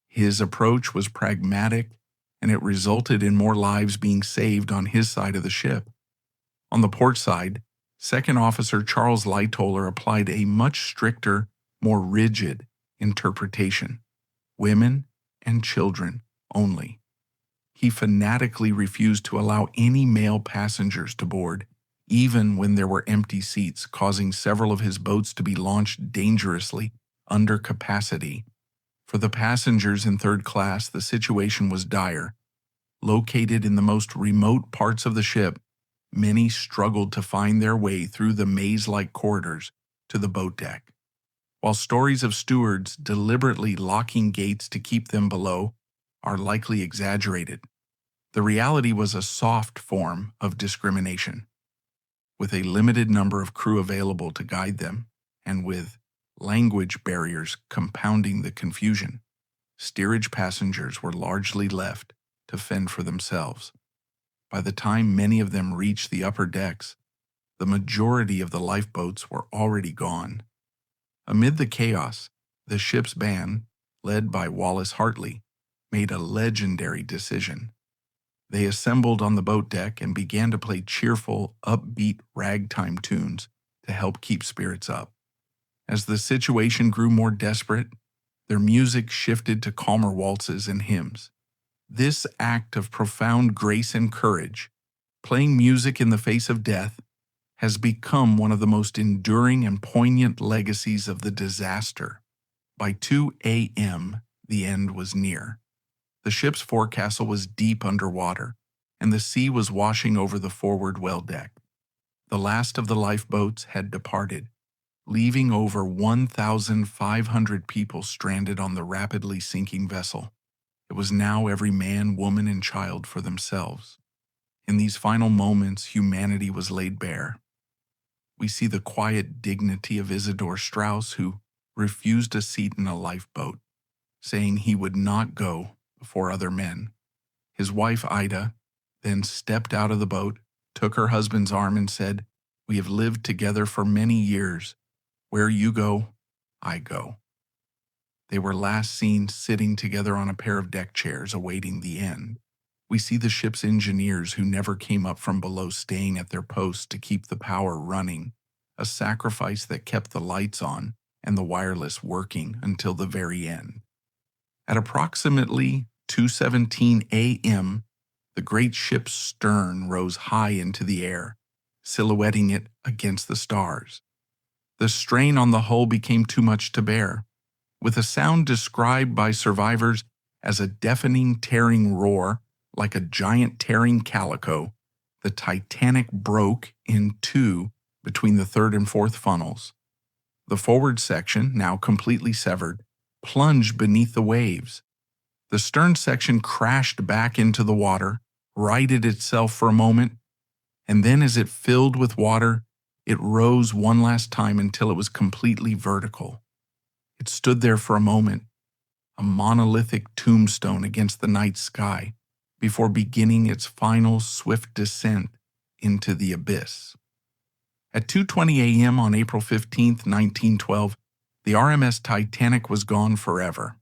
S1: His approach was pragmatic, and it resulted in more lives being saved on his side of the ship. On the port side, Second Officer Charles Lightoller applied a much stricter, more rigid interpretation: women and children only. He fanatically refused to allow any male passengers to board, even when there were empty seats, causing several of his boats to be launched dangerously under capacity. For the passengers in third class, the situation was dire. Located in the most remote parts of the ship, many struggled to find their way through the maze-like corridors to the boat deck. While stories of stewards deliberately locking gates to keep them below are likely exaggerated, the reality was a soft form of discrimination. With a limited number of crew available to guide them, and with language barriers compounding the confusion, steerage passengers were largely left to fend for themselves. By the time many of them reached the upper decks, the majority of the lifeboats were already gone. Amid the chaos, The ship's band, led by Wallace Hartley, made a legendary decision. They assembled on the boat deck and began to play cheerful, upbeat ragtime tunes to help keep spirits up. As the situation grew more desperate, their music shifted to calmer waltzes and hymns. This act of profound grace and courage, playing music in the face of death, has become one of the most enduring and poignant legacies of the disaster. By 2 a.m., the end was near. The ship's forecastle was deep underwater, and the sea was washing over the forward well deck. The last of the lifeboats had departed, leaving over 1,500 people stranded on the rapidly sinking vessel. It was now every man, woman, and child for themselves. In these final moments, humanity was laid bare. We see the quiet dignity of Isidor Straus, who refused a seat in a lifeboat, saying he would not go before other men. His wife, Ida, then stepped out of the boat, took her husband's arm, and said, "We have lived together for many years. Where you go, I go." They were last seen sitting together on a pair of deck chairs, awaiting the end. We see the ship's engineers who never came up from below staying at their posts to keep the power running, a sacrifice that kept the lights on and the wireless working until the very end. At approximately 2:17 a.m., the great ship's stern rose high into the air, silhouetting it against the stars. The strain on the hull became too much to bear. With a sound described by survivors as a deafening, tearing roar, like a giant tearing calico, the Titanic broke in two between the third and fourth funnels. The forward section, now completely severed, plunged beneath the waves. The stern section crashed back into the water, righted itself for a moment, and then as it filled with water, it rose one last time until it was completely vertical. It stood there for a moment, a monolithic tombstone against the night sky, before beginning its final swift descent into the abyss. At 2:20 a.m. on April 15, 1912, the RMS Titanic was gone forever.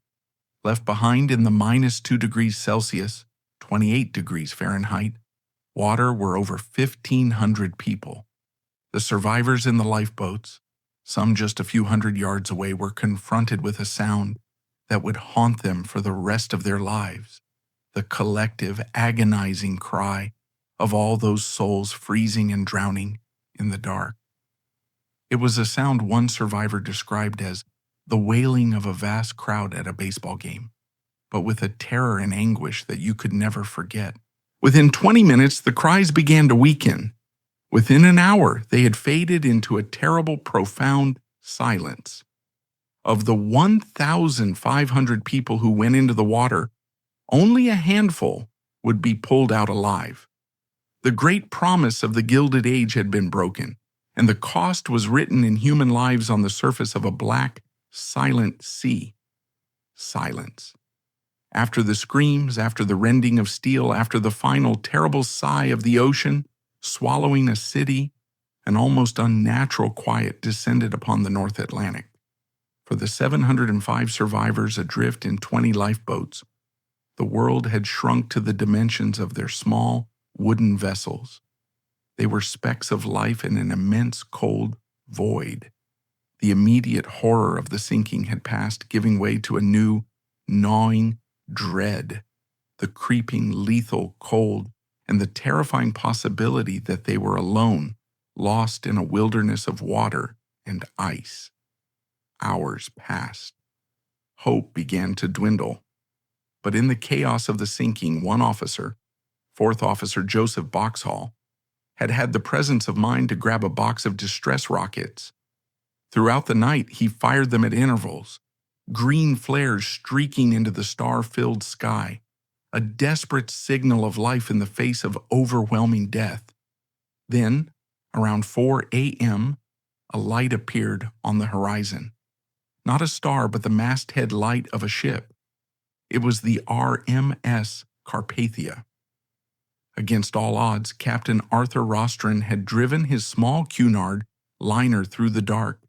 S1: Left behind in the -2 degrees Celsius, 28 degrees Fahrenheit, water were over 1,500 people. The survivors in the lifeboats, some just a few hundred yards away, were confronted with a sound that would haunt them for the rest of their lives, the collective, agonizing cry of all those souls freezing and drowning in the dark. It was a sound one survivor described as the wailing of a vast crowd at a baseball game, but with a terror and anguish that you could never forget. Within 20 minutes, the cries began to weaken. Within an hour, they had faded into a terrible, profound silence. Of the 1,500 people who went into the water, only a handful would be pulled out alive. The great promise of the Gilded Age had been broken, and the cost was written in human lives on the surface of a black, silent sea. Silence. After the screams, after the rending of steel, after the final terrible sigh of the ocean, swallowing a city, an almost unnatural quiet descended upon the North Atlantic. For the 705 survivors adrift in 20 lifeboats, the world had shrunk to the dimensions of their small, wooden vessels. They were specks of life in an immense cold void. The immediate horror of the sinking had passed, giving way to a new, gnawing dread, the creeping, lethal cold, and the terrifying possibility that they were alone, lost in a wilderness of water and ice. Hours passed. Hope began to dwindle. But in the chaos of the sinking, one officer, Fourth Officer Joseph Boxhall, had had the presence of mind to grab a box of distress rockets. Throughout the night, he fired them at intervals, green flares streaking into the star-filled sky, a desperate signal of life in the face of overwhelming death. Then, around 4 a.m., a light appeared on the horizon. Not a star, but the masthead light of a ship. It was the RMS Carpathia. Against all odds, Captain Arthur Rostron had driven his small Cunard liner through the dark,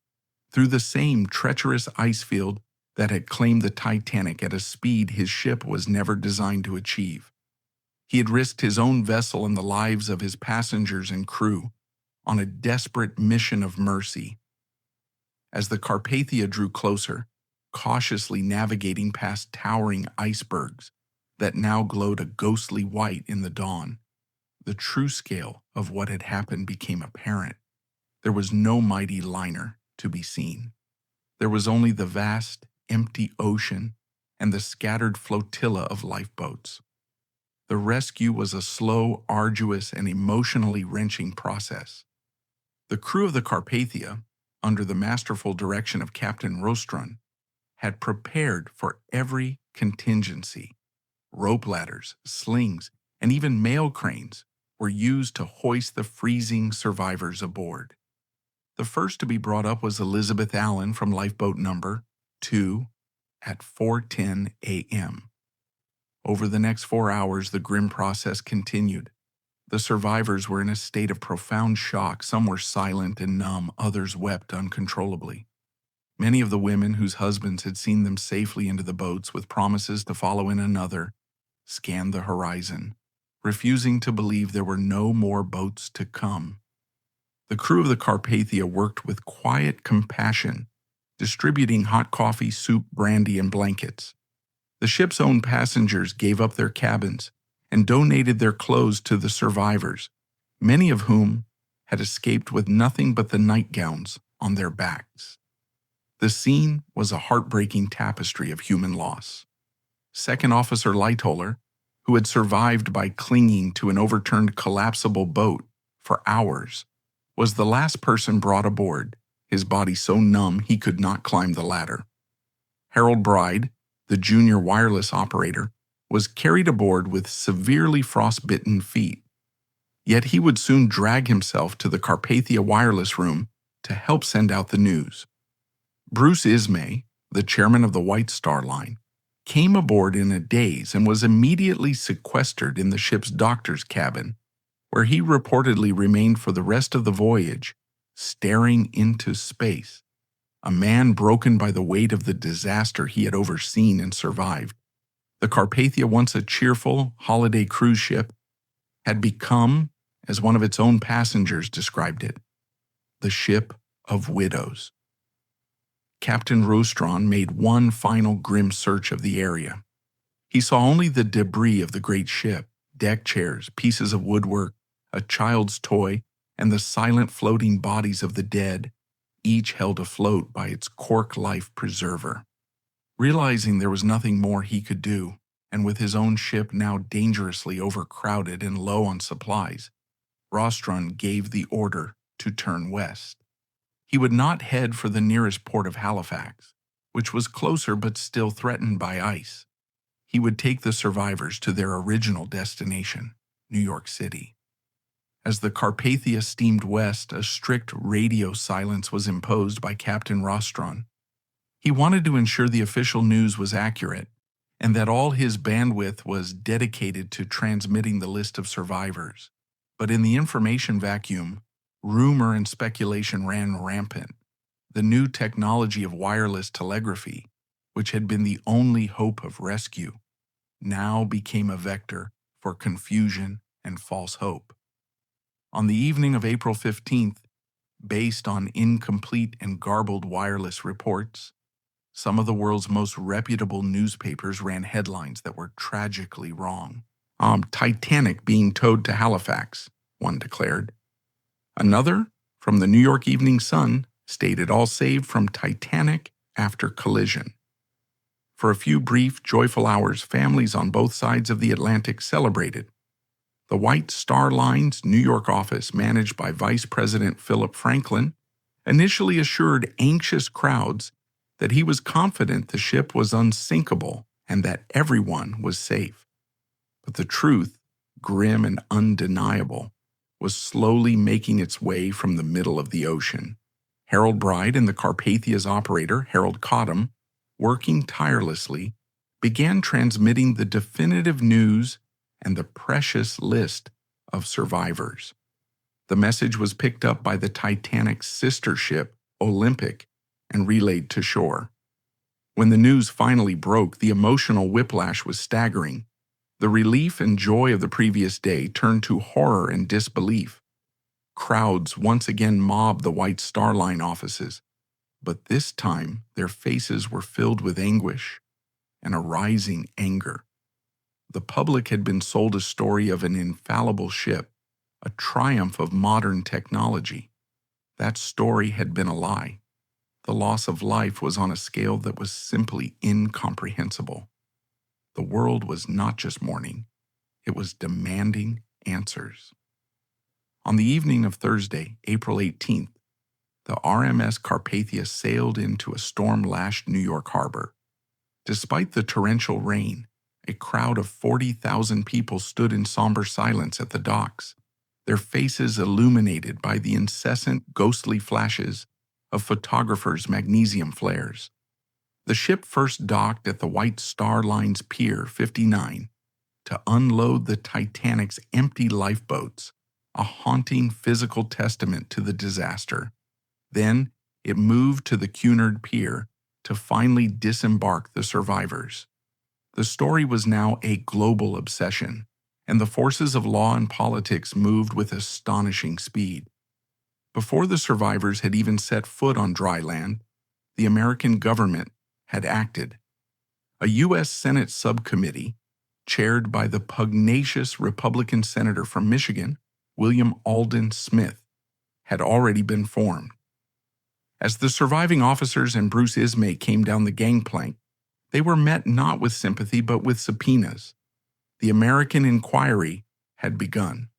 S1: through the same treacherous ice field that had claimed the Titanic at a speed his ship was never designed to achieve. He had risked his own vessel and the lives of his passengers and crew on a desperate mission of mercy. As the Carpathia drew closer, cautiously navigating past towering icebergs that now glowed a ghostly white in the dawn, the true scale of what had happened became apparent. There was no mighty liner to be seen. There was only the vast, empty ocean and the scattered flotilla of lifeboats. The rescue was a slow, arduous, and emotionally wrenching process. The crew of the Carpathia, under the masterful direction of Captain Rostron, had prepared for every contingency. Rope ladders, slings, and even mail cranes were used to hoist the freezing survivors aboard. The first to be brought up was Elizabeth Allen from lifeboat number 2 at 4:10 a.m. Over the next 4 hours, the grim process continued. The survivors were in a state of profound shock. Some were silent and numb, others wept uncontrollably. Many of the women whose husbands had seen them safely into the boats with promises to follow in another scanned the horizon, refusing to believe there were no more boats to come. The crew of the Carpathia worked with quiet compassion, distributing hot coffee, soup, brandy, and blankets. The ship's own passengers gave up their cabins and donated their clothes to the survivors, many of whom had escaped with nothing but the nightgowns on their backs. The scene was a heartbreaking tapestry of human loss. Second Officer Lightoller, who had survived by clinging to an overturned collapsible boat for hours, was the last person brought aboard, his body so numb he could not climb the ladder. Harold Bride, the junior wireless operator, was carried aboard with severely frostbitten feet. Yet he would soon drag himself to the Carpathia wireless room to help send out the news. Bruce Ismay, the chairman of the White Star Line, came aboard in a daze and was immediately sequestered in the ship's doctor's cabin, where he reportedly remained for the rest of the voyage, staring into space, a man broken by the weight of the disaster he had overseen and survived. The Carpathia, once a cheerful holiday cruise ship, had become, as one of its own passengers described it, the ship of widows. Captain Rostron made one final grim search of the area. He saw only the debris of the great ship, deck chairs, pieces of woodwork, a child's toy, and the silent floating bodies of the dead, each held afloat by its cork life preserver. Realizing there was nothing more he could do, and with his own ship now dangerously overcrowded and low on supplies, Rostron gave the order to turn west. He would not head for the nearest port of Halifax, which was closer but still threatened by ice. He would take the survivors to their original destination, New York City. As the Carpathia steamed west, a strict radio silence was imposed by Captain Rostron. He wanted to ensure the official news was accurate and that all his bandwidth was dedicated to transmitting the list of survivors. But in the information vacuum, rumor and speculation ran rampant. The new technology of wireless telegraphy, which had been the only hope of rescue, now became a vector for confusion and false hope. On the evening of April 15th, based on incomplete and garbled wireless reports, some of the world's most reputable newspapers ran headlines that were tragically wrong. Titanic being towed to Halifax, one declared. Another, from the New York Evening Sun, stated all saved from Titanic after collision. For a few brief, joyful hours, families on both sides of the Atlantic celebrated. The White Star Line's New York office, managed by Vice President Philip Franklin, initially assured anxious crowds that he was confident the ship was unsinkable and that everyone was safe. But the truth, grim and undeniable, was slowly making its way from the middle of the ocean. Harold Bride and the Carpathia's operator, Harold Cottam, working tirelessly, began transmitting the definitive news and the precious list of survivors. The message was picked up by the Titanic's sister ship, Olympic, and relayed to shore. When the news finally broke, the emotional whiplash was staggering. The relief and joy of the previous day turned to horror and disbelief. Crowds once again mobbed the White Star Line offices, but this time their faces were filled with anguish and a rising anger. The public had been sold a story of an infallible ship, a triumph of modern technology. That story had been a lie. The loss of life was on a scale that was simply incomprehensible. The world was not just mourning, it was demanding answers. On the evening of Thursday, April 18th, the RMS Carpathia sailed into a storm-lashed New York harbor. Despite the torrential rain, a crowd of 40,000 people stood in somber silence at the docks, their faces illuminated by the incessant ghostly flashes of photographers' magnesium flares. The ship first docked at the White Star Line's Pier 59 to unload the Titanic's empty lifeboats, a haunting physical testament to the disaster. Then it moved to the Cunard Pier to finally disembark the survivors. The story was now a global obsession, and the forces of law and politics moved with astonishing speed. Before the survivors had even set foot on dry land, the American government had acted. A U.S. Senate subcommittee, chaired by the pugnacious Republican senator from Michigan, William Alden Smith, had already been formed. As the surviving officers and Bruce Ismay came down the gangplank, they were met not with sympathy but with subpoenas. The American inquiry had begun.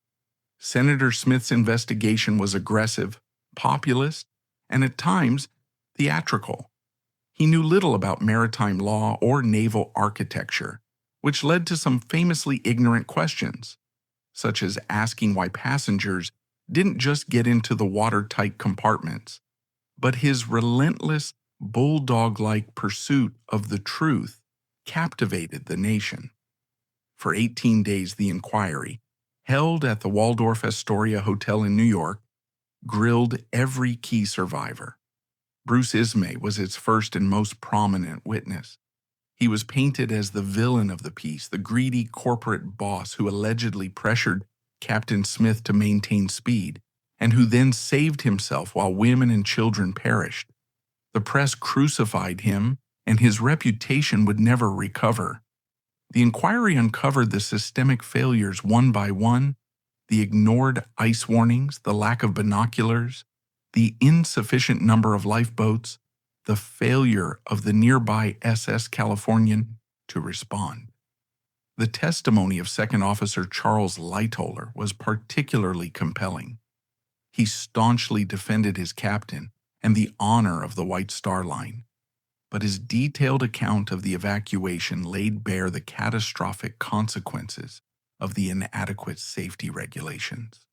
S1: Senator Smith's investigation was aggressive, populist, and at times theatrical. He knew little about maritime law or naval architecture, which led to some famously ignorant questions, such as asking why passengers didn't just get into the watertight compartments. But his relentless, bulldog-like pursuit of the truth captivated the nation. For 18 days, the inquiry, held at the Waldorf Astoria Hotel in New York, grilled every key survivor. Bruce Ismay was its first and most prominent witness. He was painted as the villain of the piece, the greedy corporate boss who allegedly pressured Captain Smith to maintain speed, and who then saved himself while women and children perished. The press crucified him, and his reputation would never recover. The inquiry uncovered the systemic failures one by one, the ignored ice warnings, the lack of binoculars, the insufficient number of lifeboats, the failure of the nearby SS Californian to respond. The testimony of Second Officer Charles Lightoller was particularly compelling. He staunchly defended his captain and the honor of the White Star Line, but his detailed account of the evacuation laid bare the catastrophic consequences of the inadequate safety regulations.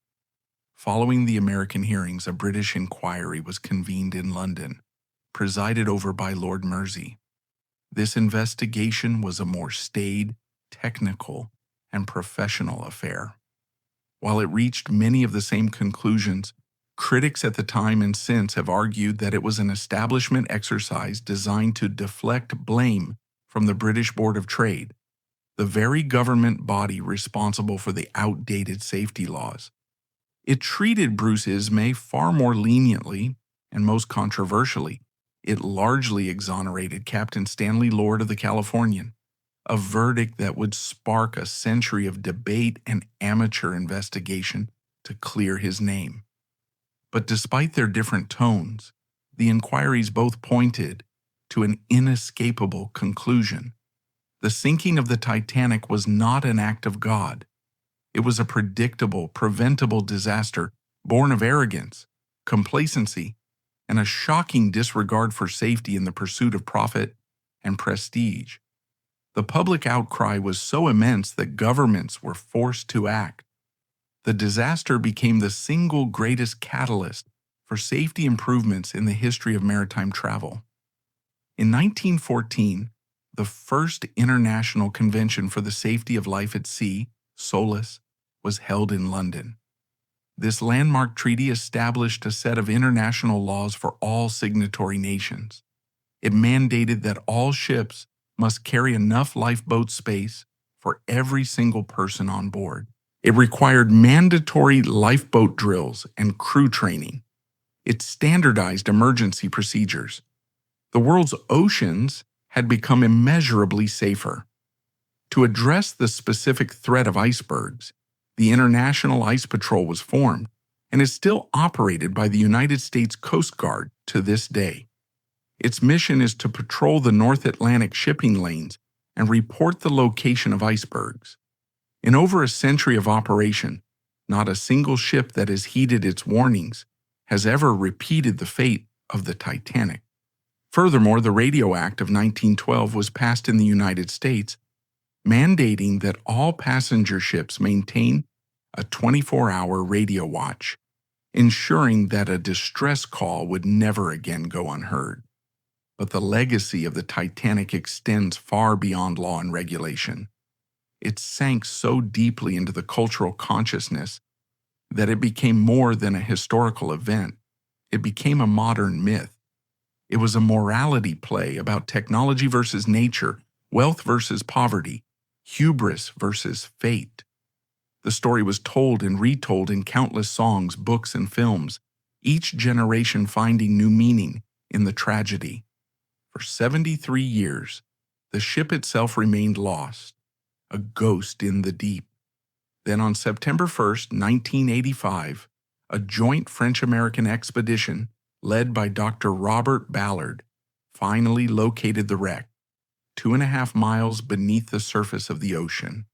S1: Following the American hearings, a British inquiry was convened in London, presided over by Lord Mersey. This investigation was a more staid, technical, and professional affair. While it reached many of the same conclusions, critics at the time and since have argued that it was an establishment exercise designed to deflect blame from the British Board of Trade, the very government body responsible for the outdated safety laws. It treated Bruce Ismay far more leniently, and most controversially, it largely exonerated Captain Stanley Lord of the Californian, a verdict that would spark a century of debate and amateur investigation to clear his name. But despite their different tones, the inquiries both pointed to an inescapable conclusion. The sinking of the Titanic was not an act of God. It was a predictable, preventable disaster born of arrogance, complacency, and a shocking disregard for safety in the pursuit of profit and prestige. The public outcry was so immense that governments were forced to act. The disaster became the single greatest catalyst for safety improvements in the history of maritime travel. In 1914, the first International Convention for the Safety of Life at Sea, SOLAS, was held in London. This landmark treaty established a set of international laws for all signatory nations. It mandated that all ships must carry enough lifeboat space for every single person on board. It required mandatory lifeboat drills and crew training. It standardized emergency procedures. The world's oceans had become immeasurably safer. To address the specific threat of icebergs, the International Ice Patrol was formed and is still operated by the United States Coast Guard to this day. Its mission is to patrol the North Atlantic shipping lanes and report the location of icebergs. In over a century of operation, not a single ship that has heeded its warnings has ever repeated the fate of the Titanic. Furthermore, the Radio Act of 1912 was passed in the United States, mandating that all passenger ships maintain a 24-hour radio watch, ensuring that a distress call would never again go unheard. But the legacy of the Titanic extends far beyond law and regulation. It sank so deeply into the cultural consciousness that it became more than a historical event. It became a modern myth. It was a morality play about technology versus nature, wealth versus poverty, hubris versus fate. The story was told and retold in countless songs, books, and films, each generation finding new meaning in the tragedy. For 73 years, the ship itself remained lost, a ghost in the deep. Then on September 1st, 1985, a joint French-American expedition led by Dr. Robert Ballard finally located the wreck, 2.5 miles beneath the surface of the ocean.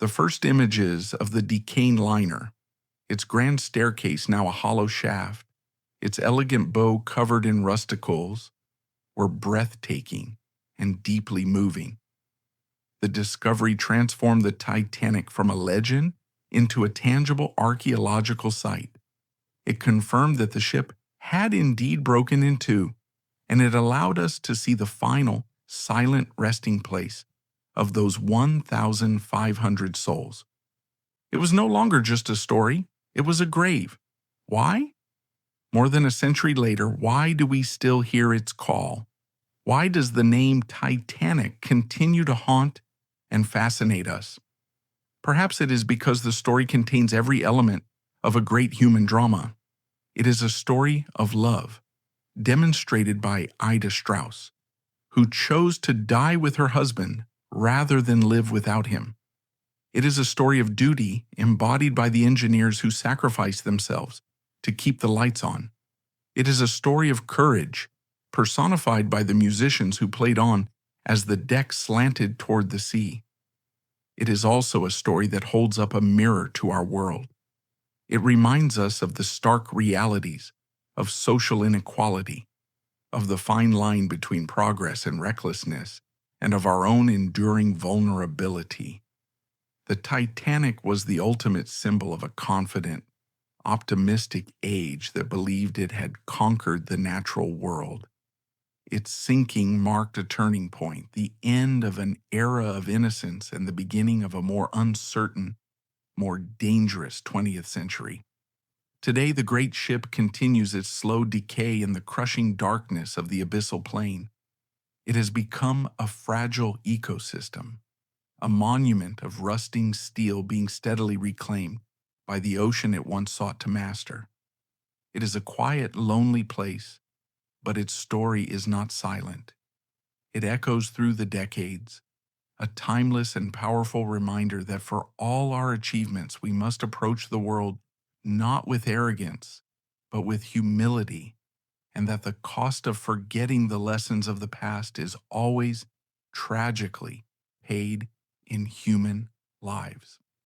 S1: The first images of the decaying liner, its grand staircase now a hollow shaft, its elegant bow covered in rusticles, were breathtaking and deeply moving. The discovery transformed the Titanic from a legend into a tangible archaeological site. It confirmed that the ship had indeed broken in two, and it allowed us to see the final, silent resting place of those 1,500 souls. It was no longer just a story, it was a grave. Why? More than a century later, why do we still hear its call? Why does the name Titanic continue to haunt and fascinate us? Perhaps it is because the story contains every element of a great human drama. It is a story of love, demonstrated by Ida Strauss, who chose to die with her husband rather than live without him. It is a story of duty embodied by the engineers who sacrificed themselves to keep the lights on. It is a story of courage, personified by the musicians who played on as the deck slanted toward the sea. It is also a story that holds up a mirror to our world. It reminds us of the stark realities of social inequality, of the fine line between progress and recklessness, and of our own enduring vulnerability. The Titanic was the ultimate symbol of a confident, optimistic age that believed it had conquered the natural world. Its sinking marked a turning point, the end of an era of innocence and the beginning of a more uncertain, more dangerous 20th century. Today, the great ship continues its slow decay in the crushing darkness of the abyssal plain. It has become a fragile ecosystem, a monument of rusting steel being steadily reclaimed by the ocean it once sought to master. It is a quiet, lonely place, but its story is not silent. It echoes through the decades, a timeless and powerful reminder that for all our achievements, we must approach the world not with arrogance, but with humility, and that the cost of forgetting the lessons of the past is always tragically paid in human lives.